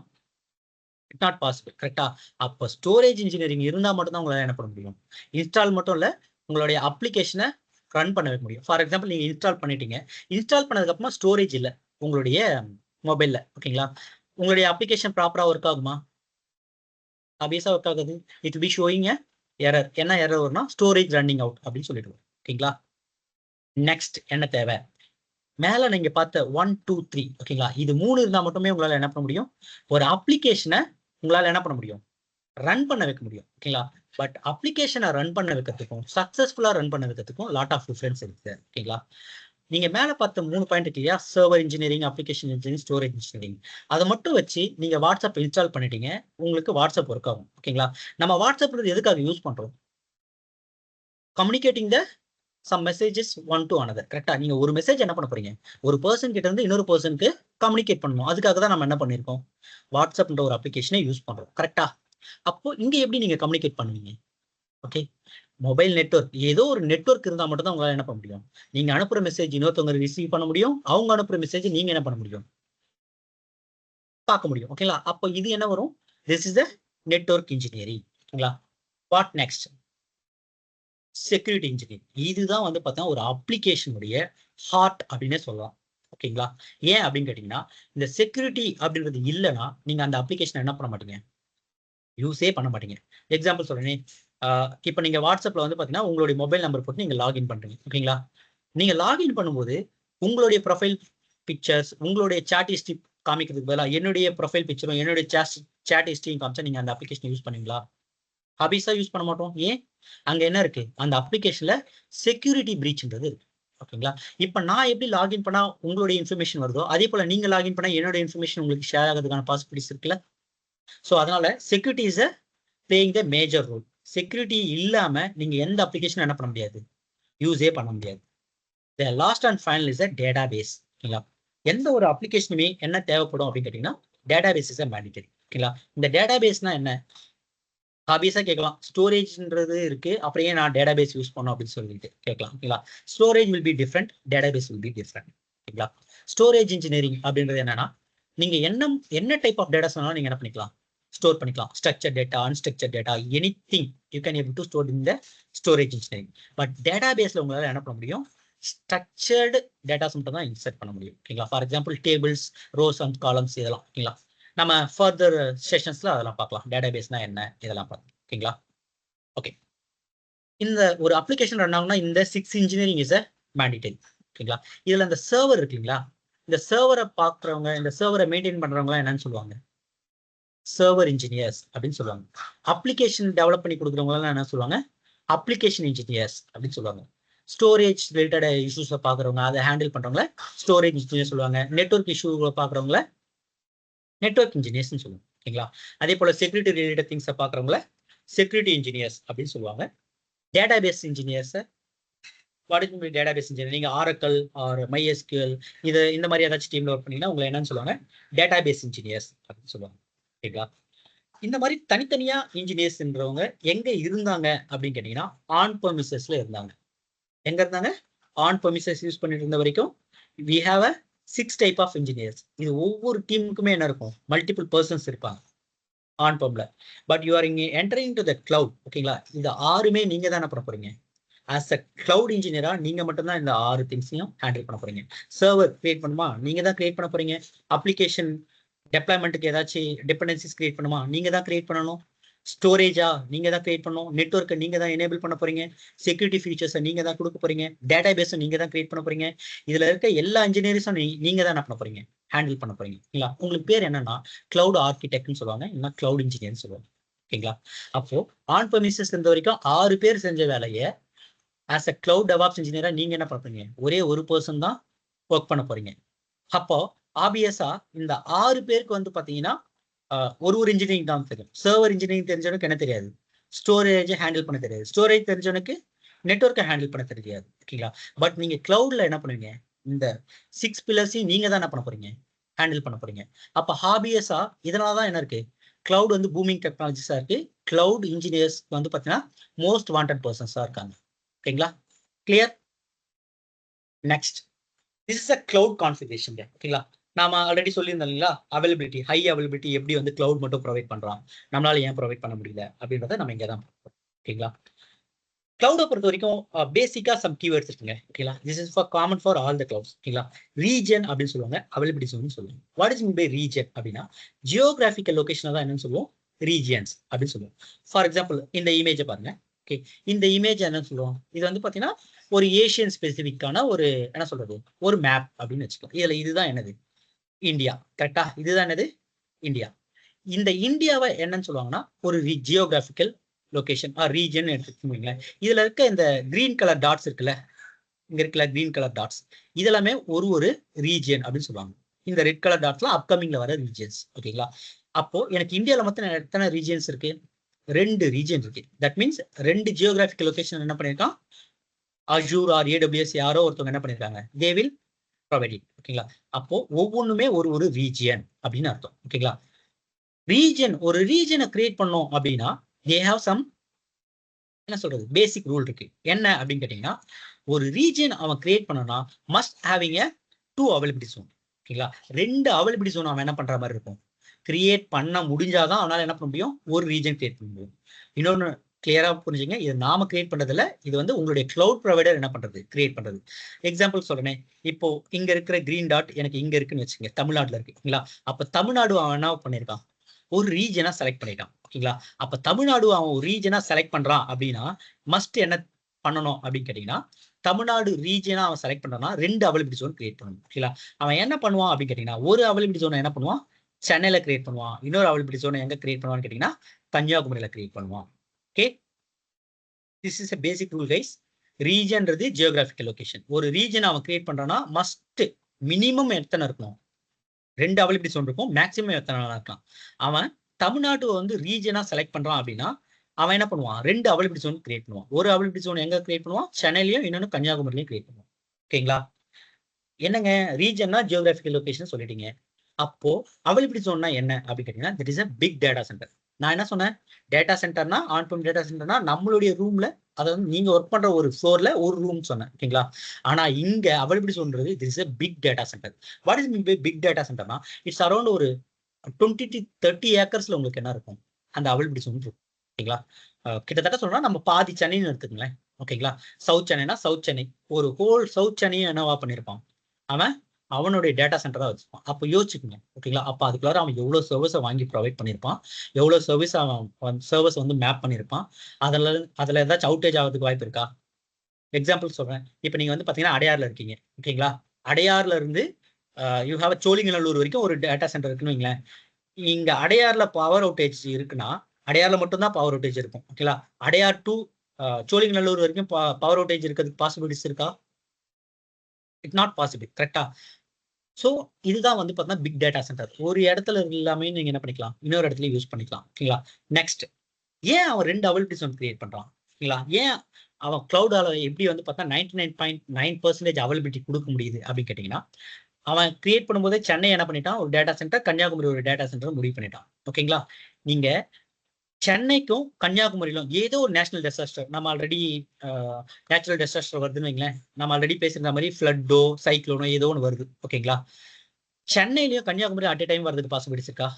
It not possible. கரெக்ட்டா? அப்ப ஸ்டோரேஜ் இன்ஜினியரிங் இருந்தா மட்டும் தான் உங்களால என்ன பண்ண முடியும்? இன்ஸ்டால் மட்டும் இல்ல, உங்களுடைய அப்ளிகேஷன ரன் பண்ண வைக்க முடியும். ஃபார் எக்ஸாம்பிள் நீங்க இன்ஸ்டால் பண்ணிட்டீங்க. இன்ஸ்டால் பண்ணதுக்கு அப்புறமா ஸ்டோரேஜ் இல்ல உங்களுடைய மொபைல்ல. ஓகேங்களா? உங்களுடைய அப்ளிகேஷன் ப்ராப்பரா ஒர்க் ஆகுமா? ஆப்வியஸா ஒர்க் ஆகாது. It will B showing a error. என்ன எரர் வரும்னா ஸ்டோரேஜ் ரன்னிங் அவுட் அப்படின்னு சொல்லிடுவோம். ஓகேங்களா? நெக்ஸ்ட் என்ன தேவை? மேல நீங்க பார்த்த 1, 2, 3 ஓகேங்களா? இது 3 இருந்தா மட்டுமே உங்களால என்ன பண்ண முடியும்? ஒரு அப்ளிகேஷன உங்களால என்ன பண்ண முடியும்? ரன் பண்ண வைக்க முடியும். ஓகேங்களா? பட் அப்ளிகேஷனை ரன் பண்ண வைக்கிறதுக்கும் சக்சஸ்ஃபுல்லா ரன் பண்ண வைக்கிறதுக்கும் லாட் ஆஃப் டிஃபரன்ஸ் இருக்கு. ஓகேங்களா? நீங்க மேல பார்த்த 3 பாயிண்ட் இருக்கு இல்லையா? Server engineering, application engineering, storage engineering. அதை மட்டும் வச்சு நீங்க வாட்ஸ்அப் இன்ஸ்டால் பண்ணிட்டீங்க. உங்களுக்கு வாட்ஸ்அப் ஒர்க் ஆகும். ஓகேங்களா? நம்ம வாட்ஸ்அப் எதுக்காக யூஸ் பண்றோம்? Communicating the some messages one to another. கரெக்டா? நீங்க ஒரு மெசேஜ் என்ன பண்ண போறீங்க? ஒரு பர்சன் கிட்ட இருந்து இன்னொரு பர்சனுக்கு கம்யூனிகேட் பண்ணணும். அதுக்காக தான் நம்ம என்ன பண்ணிருக்கோம்? வாட்ஸ்அப்ன்ற ஒரு அப்ளிகேஷனை யூஸ் பண்றோம். கரெக்டா? அப்போ இங்க எப்படி நீங்க கம்யூனிகேட் பண்ணுவீங்க? ஓகே, மொபைல் நெட்வொர்க், ஏதோ ஒரு நெட்வொர்க் இருந்தா மட்டும் தான் உங்களால என்ன பண்ண முடியும்? நீங்க அனுப்புற மெசேஜ் இன்னொருத்தவங்க ரிசீவ் பண்ண முடியும். அவங்க அனுப்புற மெசேஜ் நீங்க என்ன பண்ண முடியும்? பார்க்க முடியும். ஓகேங்களா? அப்போ இது என்ன வரும்? This is the network engineering. ஓகேங்களா? What next? Security engineering. இதுதான் வந்து பார்த்தா ஒரு அப்ளிகேஷனுடைய ஹார்ட் அப்படின்னே சொல்லலாம். ஓகேங்களா? ஏன் அப்படின்னு கேட்டீங்கன்னா, இந்த செக்யூரிட்டி அப்படின்றது இல்லைன்னா நீங்க அந்த அப்ளிகேஷன் என்ன பண்ண மாட்டீங்க? யூஸே பண்ண மாட்டீங்க. எக்ஸாம்பிள் சொல்றேனே, இப்போ நீங்க வாட்ஸ்அப்ல வந்து பார்த்தீங்கன்னா, உங்களுடைய மொபைல் நம்பர் போட்டு நீங்க லாகின் பண்றீங்க. ஓகேங்களா? நீங்க லாகின் பண்ணும்போது உங்களுடைய ப்ரொஃபைல் பிக்சர்ஸ், உங்களுடைய சாட் ஹிஸ்டரி காமிக்கிறதுக்கு பதிலா என்னுடைய ப்ரொஃபைல் பிக்சரும், என்னுடைய சாட் ஹிஸ்டரியும் காமிச்சா நீங்க அந்த அப்ளிகேஷன் யூஸ் பண்ணுவீங்களா? ஹாபிஸா யூஸ் பண்ண மாட்டோம். ஏன்? அங்க என்ன இருக்கு? அந்த அப்ளிகேஷன்ல செக்யூரிட்டி பிரீச்ன்றது இருக்கு. ஓகேங்களா? இப்ப நான் எப்படி லாகின் பண்ணா உங்களுடைய இன்ஃபர்மேஷன் வருதோ, அதே போல நீங்க லாகின் பண்ணா என்னோட இன்ஃபர்மேஷன் உங்களுக்கு ஷேர் ஆகிறதுக்கான பாசிபிலிட்டிஸ் இருக்குல்ல? சோ அதனால security is playing the major role. Security இல்லாம நீங்க எந்த அப்ளிகேஷன் என்ன பண்ண முடியாது? யூஸே பண்ண முடியாது. The last and final is database. ஓகேங்களா? எந்த ஒரு அப்ளிகேஷனுமே என்ன தேவைப்படும் அப்படின்னு கேட்டீங்கன்னா, டேட்டாபேஸ் இஸ் மேண்டிட்டரி. ஓகேங்களா? இந்த டேட்டாபேஸ்னா என்ன? ஆப்வியஸா கேட்கலாம். ஸ்டோரேஜ்ன்றது இருக்கு. அப்புறம் ஏன் நான் டேட்டாபேஸ் யூஸ் பண்ணணும் அப்படின்னு சொல்லிட்டு கேட்கலாம். ஓகேங்களா? Storage will be different. Database will be different. ஓகேங்களா? ஸ்டோரேஜ் இன்ஜினியரிங் அப்படின்றது என்னன்னா, நீங்க என்ன டைப் ஆஃப் டேட்டாஸ் வேணாலும் நீங்க என்ன பண்ணிக்கலாம்? ஸ்டோர் பண்ணிக்கலாம். Structure data, unstructure data, anything you can able to store in the storage engineering. But டேட்டாபேஸ்ல உங்களால என்ன பண்ண முடியும்? ஸ்ட்ரக்சர்டு டேட்டாஸ் மட்டும் தான் இன்சர்ட் பண்ண முடியும். ஓகேங்களா? For example tables, rose and columns இதெல்லாம். ஓகேங்களா? நம்ம ஃபர்தர் செஷன்ஸ்ல அதெல்லாம் பார்க்கலாம். டேட்டாபேஸ்னா என்ன இதெல்லாம் பார்க்கலாம். ஓகேங்களா? ஓகே, இந்த ஒரு அப்ளிகேஷன் ரன் ஆகுனா இந்த 6 இன்ஜினியரிங் இஸ் மேண்டிட்டரி. ஓகேங்களா? இதுல இந்த சர்வர் இருக்குங்களா? இந்த சர்வரை பார்க்குறவங்க, இந்த சர்வரை மெயின்டைன் பண்றவங்க என்னன்னு சொல்லுவாங்க? சர்வர் இன்ஜினியர்ஸ் அப்படின்னு சொல்லுவாங்க. அப்ளிகேஷன் டெவலப் பண்ணி கொடுக்குறவங்க என்ன சொல்லுவாங்க? அப்ளிகேஷன் இன்ஜினியர்ஸ் அப்படின்னு சொல்லுவாங்க. ஸ்டோரேஜ் ரிலேட்டட் இஷ்யூஸை பார்க்குறவங்க, அதை ஹேண்டில் பண்றவங்கள ஸ்டோரேஜ் இன்ஜினியர் சொல்லுவாங்க. நெட்வொர்க் இஷ்யூவை பார்க்குறவங்கள நெட்வொர்க் இன்ஜினியர்ஸ் சொல்லுவாங்க. ஓகேங்களா? அதே போல செக்யூரிட்டி ரிலேட்டட் திங்ஸை பார்க்குறவங்கள செக்யூரிட்டி இன்ஜினியர்ஸ் அப்படின்னு சொல்லுவாங்க. Database engineers, what is database engineer? நீங்க ஆரக்கல் ஆர் மைஎஸ்கியூஎல் இந்த மாதிரி ஏதாச்சும் டீம்ல ஒர்க் பண்ணீங்கன்னா உங்களை என்னன்னு சொல்லுவாங்க? டேட்டாபேஸ் இன்ஜினியர்ஸ் அப்படின்னு சொல்லுவாங்க. ஓகேங்களா? இந்த மாதிரி தனித்தனியா இன்ஜினியர்ஸ்ன்றவங்க எங்க இருந்தாங்க அப்படின்னு கேட்டீங்கன்னா, ஆன் பெர்மிசஸ்ல இருந்தாங்க. எங்க இருந்தாங்க? ஆன் பெர்மிசஸ் யூஸ் பண்ணிட்டு இருந்த வரைக்கும் we have a 6 type of engineers. இது ஒவ்வொரு டீமுக்குமே என்ன இருக்கும்? மல்டிபிள் பர்சன்ஸ் இருப்பாங்க ஆன் பெர்ம்ல. பட் யூ ஆர் இங்க என்டரிங் டு த கிளவுட். ஓகேங்களா? இந்த 6மே நீங்க தான் என்ன பண்ண போறீங்க? ஆஸ் அ கிளவுட் இன்ஜினியரா நீங்க மட்டும் தான் இந்த 6 திங்ஸையும் ஹேண்டில் பண்ண போறீங்க. சர்வர் கிரியேட் பண்ணுமா? நீங்க தான் கிரியேட் பண்ண போறீங்க. அப்ளிகேஷன் டெப்ளாய்மெண்ட்டுக்கு ஏதாச்சும் டிபெண்டன்சிஸ் கிரியேட் பண்ணுமா? நீங்க தான் கிரியேட் பண்ணணும். ஸ்டோரேஜா நீங்க தான் கிரியேட் பண்ணணும். நெட்வொர்க்கை நீங்க தான் எனேபிள் பண்ண போறீங்க. செக்யூரிட்டி ஃபீச்சர்ஸை நீங்க தான் கொடுக்க போறீங்க. டேட்டாபேஸை நீங்க தான் கிரியேட் பண்ண போறீங்க. இதுல இருக்க எல்லா இன்ஜினியர்ஸும் நீங்க தான் என்ன பண்ண போறீங்க? ஹேண்டில் பண்ண போறீங்க. ஓகேங்களா? உங்களுக்கு பேர் என்னன்னா கிளவுட் ஆர்கிடெக்ட்னு சொல்லுவாங்க, இல்லைன்னா கிளவுட் இன்ஜினியர்னு சொல்லுவாங்க. ஓகேங்களா? அப்போ ஆன் பெர்மிசஸ் இருந்த வரைக்கும் 6 பேர் செஞ்ச வேலையை ஆஸ் அ கிளவுட் டெவாப்ஸ் இன்ஜினியரா நீங்க என்ன பண்றீங்க? ஒரே ஒரு பர்சன் தான் ஒர்க் பண்ண போறீங்க. அப்போ ஆப்வியஸா இந்த 6 பேருக்கு வந்து பாத்தீங்கன்னா ஒரு இன்ஜினியரிங் தான் தெரியும். சர்வர் இன்ஜினியரிங் தெரிஞ்சவனுக்கு என்ன தெரியாது? ஸ்டோரேஜ் ஹேண்டில் பண்ண தெரியாது. ஸ்டோரேஜ் தெரிஞ்சவனுக்கு நெட்வொர்க்கை ஹேண்டில் பண்ண தெரியாது. ஓகேங்களா? பட் நீங்க கிளவுட்ல என்ன பண்ணுவீங்க? இந்த 6 பில்லர்ஸையும் நீங்க தான் என்ன பண்ண போறீங்க? ஹேண்டில் பண்ண போறீங்க. அப்ப ஹாபியஸா இதனாலதான் என்ன இருக்கு, கிளவுட் வந்து பூமிங் டெக்னாலஜிஸா இருக்கு. கிளவுட் இன்ஜினியர்ஸ் வந்து பாத்தீங்கன்னா மோஸ்ட் வாண்டட் பர்சன்ஸா இருக்காங்க. ஓகேங்களா, clear. Next, this is a cloud configuration. ஓகேங்களா, நாம ஆல்ரெடி சொல்லியிருந்தோம் இல்லைங்களா, அவைலபிலிட்டி, ஹை அவைலபிலிட்டி எப்படி வந்து கிளவுட் மட்டும் ப்ரொவைட் பண்றோம், நம்மளால ஏன் ப்ரொவைட் பண்ண முடியல அப்படின்றத நம்ம இங்கே தான் பார்ப்போம். ஓகேங்களா, கிளவுடை பொறுத்த வரைக்கும் பேசிக்கா சம் கீவேர்ட்ஸ் இருக்குங்க. ஓகேங்களா, this is for common for all the clouds. ஓகேங்களா, ரீஜன் அப்படின்னு சொல்லுவாங்க, அவைலபிலிட்டி ஜோன் சொல்லுவாங்க. What is mean by region அப்படின்னா ஜியோகிராபிக்கல் லொகேஷன் தான் என்னன்னு சொல்லுவோம், ரீஜியன்ஸ் அப்படின்னு சொல்லுவோம். ஃபார் எக்ஸாம்பிள் இந்த இமேஜை பாருங்க. ஓகே, இந்த இமேஜ் என்னன்னு சொல்லுவோம், இது வந்து பாத்தீங்கன்னா ஒரு ஏஷியன் ஸ்பெசிபிக்கான ஒரு என்ன சொல்றது, ஒரு மேப் அப்படின்னு வச்சுக்கலாம். இதுல இதுதான் என்னது, இந்தியா. கரெக்டா, இதுதான் என்னது, இந்தியா. இந்த இந்தியாவை என்னன்னு சொல்லுவாங்கன்னா ஒரு ஜியோகிராபிக்கல் லொகேஷன் ரீஜன் எடுத்துக்கோங்களேன். இதுல இருக்க இந்த கிரீன் கலர் டாட்ஸ் இருக்குல்ல, இங்க இருக்குல்ல கிரீன் கலர் டாட்ஸ், இதெல்லாமே ஒரு ஒரு ரீஜியன் அப்படின்னு சொல்லுவாங்க. இந்த ரெட் கலர் டாட்ஸ்லாம் அப்கமிங்ல வர ரீஜியன்ஸ். ஓகேங்களா, அப்போ எனக்கு இந்தியாவில் மொத்தம் எத்தனை ரீஜியன்ஸ் இருக்கு, 2 ரீஜியன் இருக்கு. தட் மீன்ஸ் 2 ஜியோகிராபிக்கல் லொகேஷன் என்ன பண்ணிருக்கான், அஜூர் ஆர் ஏடபிள்யூஎஸ் யாரோ ஒருத்தவங்க என்ன பண்ணிருக்காங்க, தே வில் ப்ரொவைட் இட். ஓகேங்களா, அப்போ ஒவ்வொன்றுமே ஒரு ஒரு ரீஜியன் அப்படின்னு அர்த்தம். ஓகேங்களா, ரீஜன், ஒரு ரீஜனை கிரியேட் பண்ணோம் அப்படின்னா தே ஹாவ் சம் என்ன சொல்றது பேசிக் ரூல் இருக்கு. என்ன அப்படின்னு கேட்டீங்கன்னா, ஒரு ரீஜன் அவன் கிரியேட் பண்ணனா must having a 2 availability zone. ஓகேங்களா, 2 அவைலபிலிட்டி ஜோன் அவன் என்ன பண்ற மாதிரி இருக்கும், கிரியேட் பண்ண முடிஞ்சாதான் அவனால என்ன பண்ண முடியும், ஒரு ரீஜன் கிரியேட் பண்ண முடியும். இன்னொன்னு கிளியரா புரிஞ்சுங்க, இது நாம கிரியேட் பண்றதுல, இது வந்து உங்களுடைய கிளவுட் ப்ரொவைடர் என்ன பண்றது, கிரியேட் பண்றது. எக்ஸாம்பிள் சொல்றேன், இப்போ இங்க இருக்கிற கிரீன் டாட் எனக்கு இங்க இருக்குன்னு வச்சுங்க, தமிழ்நாட்டுல இருக்கு. ஓகேங்களா, அப்ப தமிழ்நாடு அவன் என்ன பண்ணிருக்கான், ஒரு ரீஜனா செலக்ட் பண்ணிட்டான். ஓகேங்களா, அப்ப தமிழ்நாடு அவன் ஒரு ரீஜனா செலக்ட் பண்றான் அப்படின்னா மஸ்ட் என்ன பண்ணணும் அப்படின்னு கேட்டீங்கன்னா, தமிழ்நாடு ரீஜனா அவன் செலக்ட் பண்றான்னா 2 அவைலபிலிட்டி ஜோன் கிரியேட் பண்ணணும். ஓகேங்களா, அவன் என்ன பண்ணுவான் அப்படின்னு கேட்டீங்கன்னா, ஒரு அவைலபிலிட்டி ஜோனை என்ன பண்ணுவான், சென்னையில கிரியேட் பண்ணுவான். இன்னொரு அவைலபிலிட்டி ஜோனை எங்க கிரியேட் பண்ணுவான்னு கேட்டீங்கன்னா, கன்னியாகுமரியில கிரியேட் பண்ணுவான். Okay, this is a basic rule guys. ரீஜன்றது ஜியோகிராபிக்கல் லொகேஷன். ஒரு ரீஜன் அவன் கிரியேட் பண்றான்னா மஸ்ட் மினிமம் எத்தனை இருக்கணும், 2 அவைலபிலிட்டி ஜோன் இருக்கும், மேக்ஸிமம் எத்தனை நாளா இருக்கலாம். அவன் தமிழ்நாடு வந்து ரீஜனா செலக்ட் பண்றான் அப்படின்னா அவன் என்ன பண்ணுவான், 2 அவைலபிலிட்டி ஜோன் கிரியேட் பண்ணுவான். ஒரு அவைலபிலிட்டி ஜோன் எங்க கிரியேட் பண்ணுவான், சென்னையிலயும் இன்னொன்னு கன்னியாகுமரியிலையும் கிரியேட் பண்ணுவான். ஓகேங்களா, என்னங்க ரீஜன்னா ஜியோகிராபிக்கல் லொகேஷன் சொல்லிட்டீங்க, அப்போ அவைலபிலிட்டி ஜோன்னா என்ன அப்படின்னு கேட்டீங்கன்னா, that is a big data center. நான் என்ன சொன்னேன், டேட்டா சென்டர்னா ஆன் ப்ரைம் டேட்டா சென்டர்னா நம்மளுடைய ரூம்ல, அதாவது நீங்க ஒர்க் பண்ற ஒரு ஃப்ளோர்ல ஒரு ரூம் சொன்னேன். ஓகேங்களா, ஆனா இங்க அவைலபிலிட்டி சொல்றது this is a big data centre. What is mean by big data சென்டர்னா இட்ஸ் அரௌண்ட் ஒரு 20 to 30 ஏக்கர்ஸ்ல உங்களுக்கு என்ன இருக்கும், அந்த அவைலபிலிட்டி ஜோன் இருக்கும். ஓகேங்களா, கிட்டத்தட்ட சொல்றா நம்ம பாதி சென்னைன்னு எடுத்துக்கங்களேன். ஓகேங்களா, சவுத் சென்னைனா சவுத் சென்னை, ஒரு ஹோல் சவுத் சென்னையும் என்னவா பண்ணிருப்பான், அவன் அவனுடைய டேட்டா சென்டரா வச்சிருப்பான். அப்போ யோசிச்சுக்கோங்க. ஓகேங்களா, அப்போ அதுக்குள்ளார அவன் எவ்வளவு சர்வீஸை வாங்கி ப்ரொவைட் பண்ணியிருப்பான், எவ்வளவு சர்வீஸ் அவன் சர்வீஸ் வந்து மேப் பண்ணியிருப்பான், அதுல ஏதாச்சும் அவுட்டேஜ் ஆகிறதுக்கு வாய்ப்பு இருக்கா. எக்ஸாம்பிள் சொல்றேன், இப்போ நீங்க வந்து பாத்தீங்கன்னா அடையாறுல இருக்கீங்க. ஓகேங்களா, அடையாறுல இருந்து யூ ஹாவ் சோழிங்கநல்லூர் வரைக்கும் ஒரு டேட்டா சென்டர் இருக்குன்னு வைங்களேன். இங்க அடையாறுல பவர் அவுட்டேஜ் இருக்குன்னா அடையாறுல மட்டும்தான் பவர் அவுட்டேஜ் இருக்கும். ஓகேங்களா, அடையார் டு சோழிங்கநல்லூர் வரைக்கும் பவர் அவுட்டேஜ் இருக்கிறதுக்கு பாசிபிலிட்டிஸ் இருக்கா, இட் நாட் பாசிபிள். கரெக்டா, ஸோ இதுதான் வந்து பார்த்தீங்கன்னா பிக் டேட்டா சென்டர். ஒரு இடத்துல எல்லாமே நீங்க என்ன பண்ணிக்கலாம், இன்னொரு இடத்துல யூஸ் பண்ணிக்கலாம். ஓகேங்களா, நெக்ஸ்ட், ஏன் அவன் 2 அவைலபிலிட்டி ஜோன் கிரியேட் பண்றான். ஓகேங்களா, ஏன் அவன் கிளவுடால எப்படி வந்து பார்த்தா 99.9% அவைலபிலிட்டி கொடுக்க முடியுது அப்படின்னு கேட்டீங்கன்னா, அவன் கிரியேட் பண்ணும்போதே சென்னை என்ன பண்ணிட்டான், ஒரு டேட்டா சென்டர், கன்னியாகுமரி ஒரு டேட்டா சென்டர் முடிவு பண்ணிட்டான். ஓகேங்களா, நீங்க சென்னைக்கும் கன்னியாகுமரியிலும் ஏதோ ஒரு நேஷனல் டிசாஸ்டர், நம்ம ஆல்ரெடி நேச்சுரல் டிசாஸ்டர் வருதுன்னு வைங்களேன், நம்ம ஆல்ரெடி பேசுற மாதிரி ஃப்ளட்டோ சைக்ளோனோ ஏதோ ஒன்று வருது. ஓகேங்களா, சென்னையிலயும் கன்னியாகுமரி அட் டைம் வரதுக்கு பாசிபிலிட்டிஸ் இருக்கா,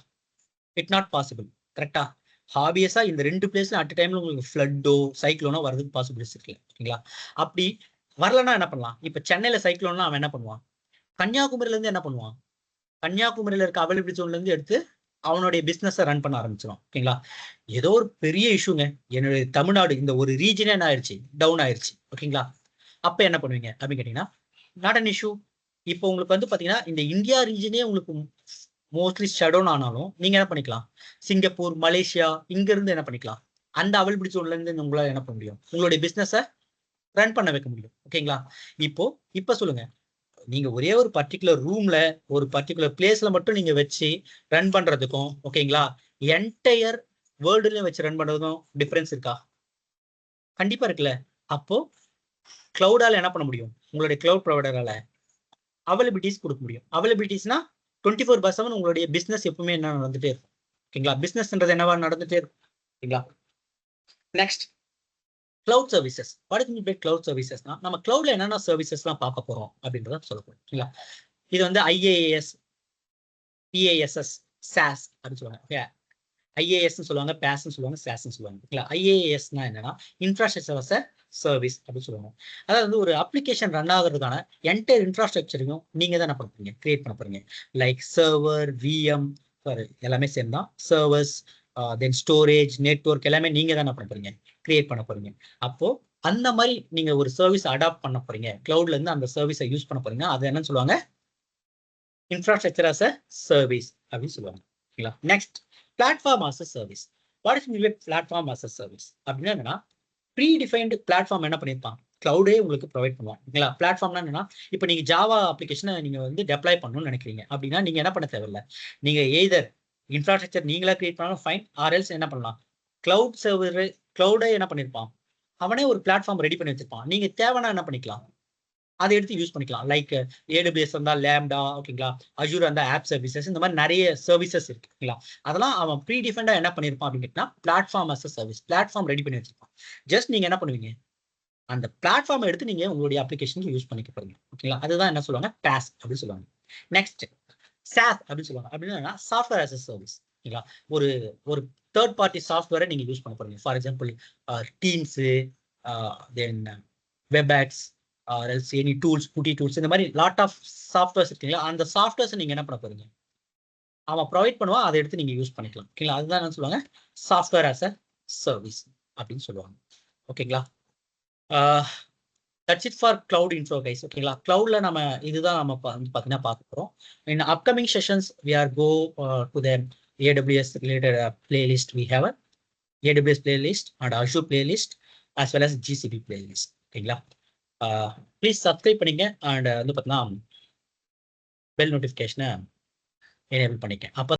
இட் நாட் பாசிபிள். கரெக்டா, ஹாபியஸா இந்த 2 பிளேஸ்ல அட் டைம்ல உங்களுக்கு ஃப்ளட்டோ சைக்ளோனோ வரதுக்கு பாசிபிலிட்டிஸ் இருக்கு. ஓகேங்களா, அப்படி வரலன்னா என்ன பண்ணலாம், இப்ப சென்னையில சைக்ளோன்னா அவன் என்ன பண்ணுவான், கன்னியாகுமரியில இருந்து என்ன பண்ணுவான், கன்னியாகுமரியில இருக்க அவைலபிலிட்டி ஜோன்ல இருந்து எடுத்து அவனுடைய பிசினஸ் ரன் பண்ண ஆரம்பிச்சிடும். ஓகேங்களா, ஏதோ ஒரு பெரிய இஷ்யூங்க, என்னுடைய தமிழ்நாடு இந்த ஒரு ரீஜனே என்ன ஆயிடுச்சு, டவுன் ஆயிடுச்சு. ஓகேங்களா, அப்ப என்ன பண்ணுவீங்க அப்படின்னு கேட்டீங்கன்னா, நாட் அன் இஷ்யூ. இப்போ உங்களுக்கு வந்து பாத்தீங்கன்னா இந்த இந்தியா ரீஜனே உங்களுக்கு மோஸ்ட்லி ஷட் டவுன் ஆனாலும் நீங்க என்ன பண்ணிக்கலாம், சிங்கப்பூர் மலேசியா இங்க இருந்து என்ன பண்ணிக்கலாம், அந்த அவைலபிலிட்டி ஜோன்ல இருந்து உங்களால என்ன பண்ண முடியும், உங்களுடைய பிசினஸை ரன் பண்ண வைக்க முடியும். ஓகேங்களா, இப்ப சொல்லுங்க, நீங்க ஒரே ஒரு பர்டிகுலர் ரூம்ல ஒரு பர்டிகுலர் பிளேஸ்ல மட்டும் நீங்க வச்சு ரன் பண்றதுக்கும், ஓகேங்களா, என்டையர் வேர்ல்டுலயும் வச்சு ரன் பண்றதுக்கும் டிஃபரன்ஸ் இருக்கா, கண்டிப்பா இருக்குல்ல. அப்போ கிளவுடால என்ன பண்ண முடியும், உங்களுடைய கிளவுட் ப்ரொவைடரால அவைலபிலிட்டிஸ் கொடுக்க முடியும். அவைலபிலிட்டிஸ்னா 24/7 உங்களுடைய பிசினஸ் எப்பவுமே என்ன நடந்துட்டே இருக்கும். ஓகேங்களா? பிசினஸ்ன்றது என்னவா நடந்துட்டே இருக்கும். ஓகேங்களா? Next cloud services. What is mean by cloud சர்வீசஸ்னா, நம்ம கிளவுட்ல என்னென்ன சர்வீசஸ்லாம் பார்க்க போறோம் அப்படின்றத சொல்ல போறோம். ஓகேங்களா? இது வந்து IaaS, PaaS, SaaS அப்படின்னு சொல்லுவாங்க. ஓகே. IaaSன்னு சொல்லுவாங்க, PaaSன்னு சொல்லுவாங்க, SaaSன்னு சொல்லுவாங்க. ஓகேங்களா? IaaSனா என்னன்னா இன்ஃப்ராஸ்ட்ரக்சர் அஸ் எ சர்வீஸ் அப்படின்னு சொல்லுவாங்க. அதாவது வந்து ஒரு அப்ளிகேஷன் ரன் ஆகுறதுக்கான என்டையர் இன்ஃப்ராஸ்ட்ரக்சரையும் நீங்க தான் என்ன பண்ண போறீங்க, கிரியேட் பண்ண போறீங்க. லைக் சர்வர், VM, எல்லாமே சேர்ந்து தான் சர்வர்ஸ், தென் ஸ்டோரேஜ், நெட்வொர்க் எல்லாமே நீங்க தான் என்ன பண்ண போறீங்க, கிரியேட் பண்ண போறீங்க. அப்போ அந்த மாதிரி நீங்க ஒரு சர்வீஸ் அடாப்ட் பண்ண போறீங்க, கிளவுட்ல இருந்து அந்த சர்வீஸை யூஸ் பண்ண போறீங்க. அது என்னன்னு சொல்லுவாங்க, இன்ஃப்ராஸ்ட்ரக்சர் அஸ் அ சர்வீஸ் அப்படின்னு சொல்லுவாங்க. ஓகேங்களா? Next platform as a service. What is mean by platform as a service அப்படின்னா என்னன்னா, ப்ரீ டிஃபைன்டு பிளாட்ஃபார்ம் என்ன பண்ணியிருப்பான், கிளவுடே உங்களுக்கு ப்ரொவைட் பண்ணுவாங்க. ஓகேங்களா? பிளாட்ஃபார்ம்னா என்னன்னா, இப்போ நீங்க ஜாவா அப்ளிகேஷனை நீங்க வந்து டெப்ளாய் பண்ணணும்னு நினைக்கிறீங்க அப்படின்னா நீங்க என்ன பண்ண தேவையில்லை. நீங்க எய்தர் இன்ஃப்ராஸ்ட்ரக்சர் நீங்களா கிரியேட் பண்ணாலும் ஃபைன், ஆர் எல்ஸ் என்ன பண்ணலாம், கிளவுட் சர்வர், கிளவுடே என்ன பண்ணியிருப்பான், அவனே ஒரு பிளாட்ஃபார்ம் ரெடி பண்ணி வச்சிருப்பான். நீங்க தேவைன்னா என்ன பண்ணிக்கலாம், அதை எடுத்து யூஸ் பண்ணிக்கலாம். லைக் AWS இருந்தா லேம்டா, ஓகேங்களா, அஜூர் அந்த ஆப் சர்வீசஸ், இந்த மாதிரி நிறைய சர்வீசஸ் இருக்கு. ஓகேங்களா? அதெல்லாம் அவன் ப்ரீ டிஃபைண்டா என்ன பண்ணியிருப்பான் அப்படின்னு கேட்டா, platform as a service, platform ready பண்ணி வச்சிருப்பான். ஜஸ்ட் நீங்க என்ன பண்ணுவீங்க, அந்த பிளாட்ஃபார்ம் எடுத்து நீங்க உங்களுடைய அப்ளிகேஷனுக்கு யூஸ் பண்ணிக்க போறீங்க. ஓகேங்களா? அதுதான் என்ன சொல்லுவாங்க, PaaS அப்படின்னு சொல்லுவாங்க. நெக்ஸ்ட் SaaS அப்படின்னு சொல்லுவாங்க. அப்படின்னா சாஃப்ட்வேர் அஸ் அ சர்வீஸ். ஓகேங்களா? ஒரு ஒரு தேர்ட் பார்ட்டி சாஃப்ட்வேரை நீங்க யூஸ் பண்ண போறீங்க. For example teams, then Webex, or else any tools, Buti tools, இந்த மாதிரி லாட் ஆஃப் சாஃப்ட்வேர்ஸ் இருக்குங்களா, அந்த சாஃப்ட்வேர்ஸ் நீங்க என்ன பண்ண போறீங்க, அவன் ப்ரொவைட் பண்ணுவான், அதை எடுத்து நீங்க யூஸ் பண்ணிக்கலாம். ஓகேங்களா? அதுதான் என்ன சொல்லுவாங்க, சாஃப்ட்வேர் அஸ் அ சர்வீஸ் அப்படின்னு சொல்லுவாங்க. ஓகேங்களா? That's it for cloud info guys. ஓகேங்களா? கிளவுட்ல நம்ம இதுதான் நம்ம வந்து பார்த்தீங்கன்னா பார்க்க போறோம். In upcoming sessions we are go to the AWS related playlist. We have a AWS playlist and Azure playlist as well as GCP playlist. ஓகேங்களா? ப்ளீஸ் சப்ஸ்கிரைப் பண்ணிங்க அண்ட் வந்து பார்த்தீங்கன்னா பெல் நோட்டிஃபிகேஷனை எனேபிள் பண்ணிக்க. அப்போ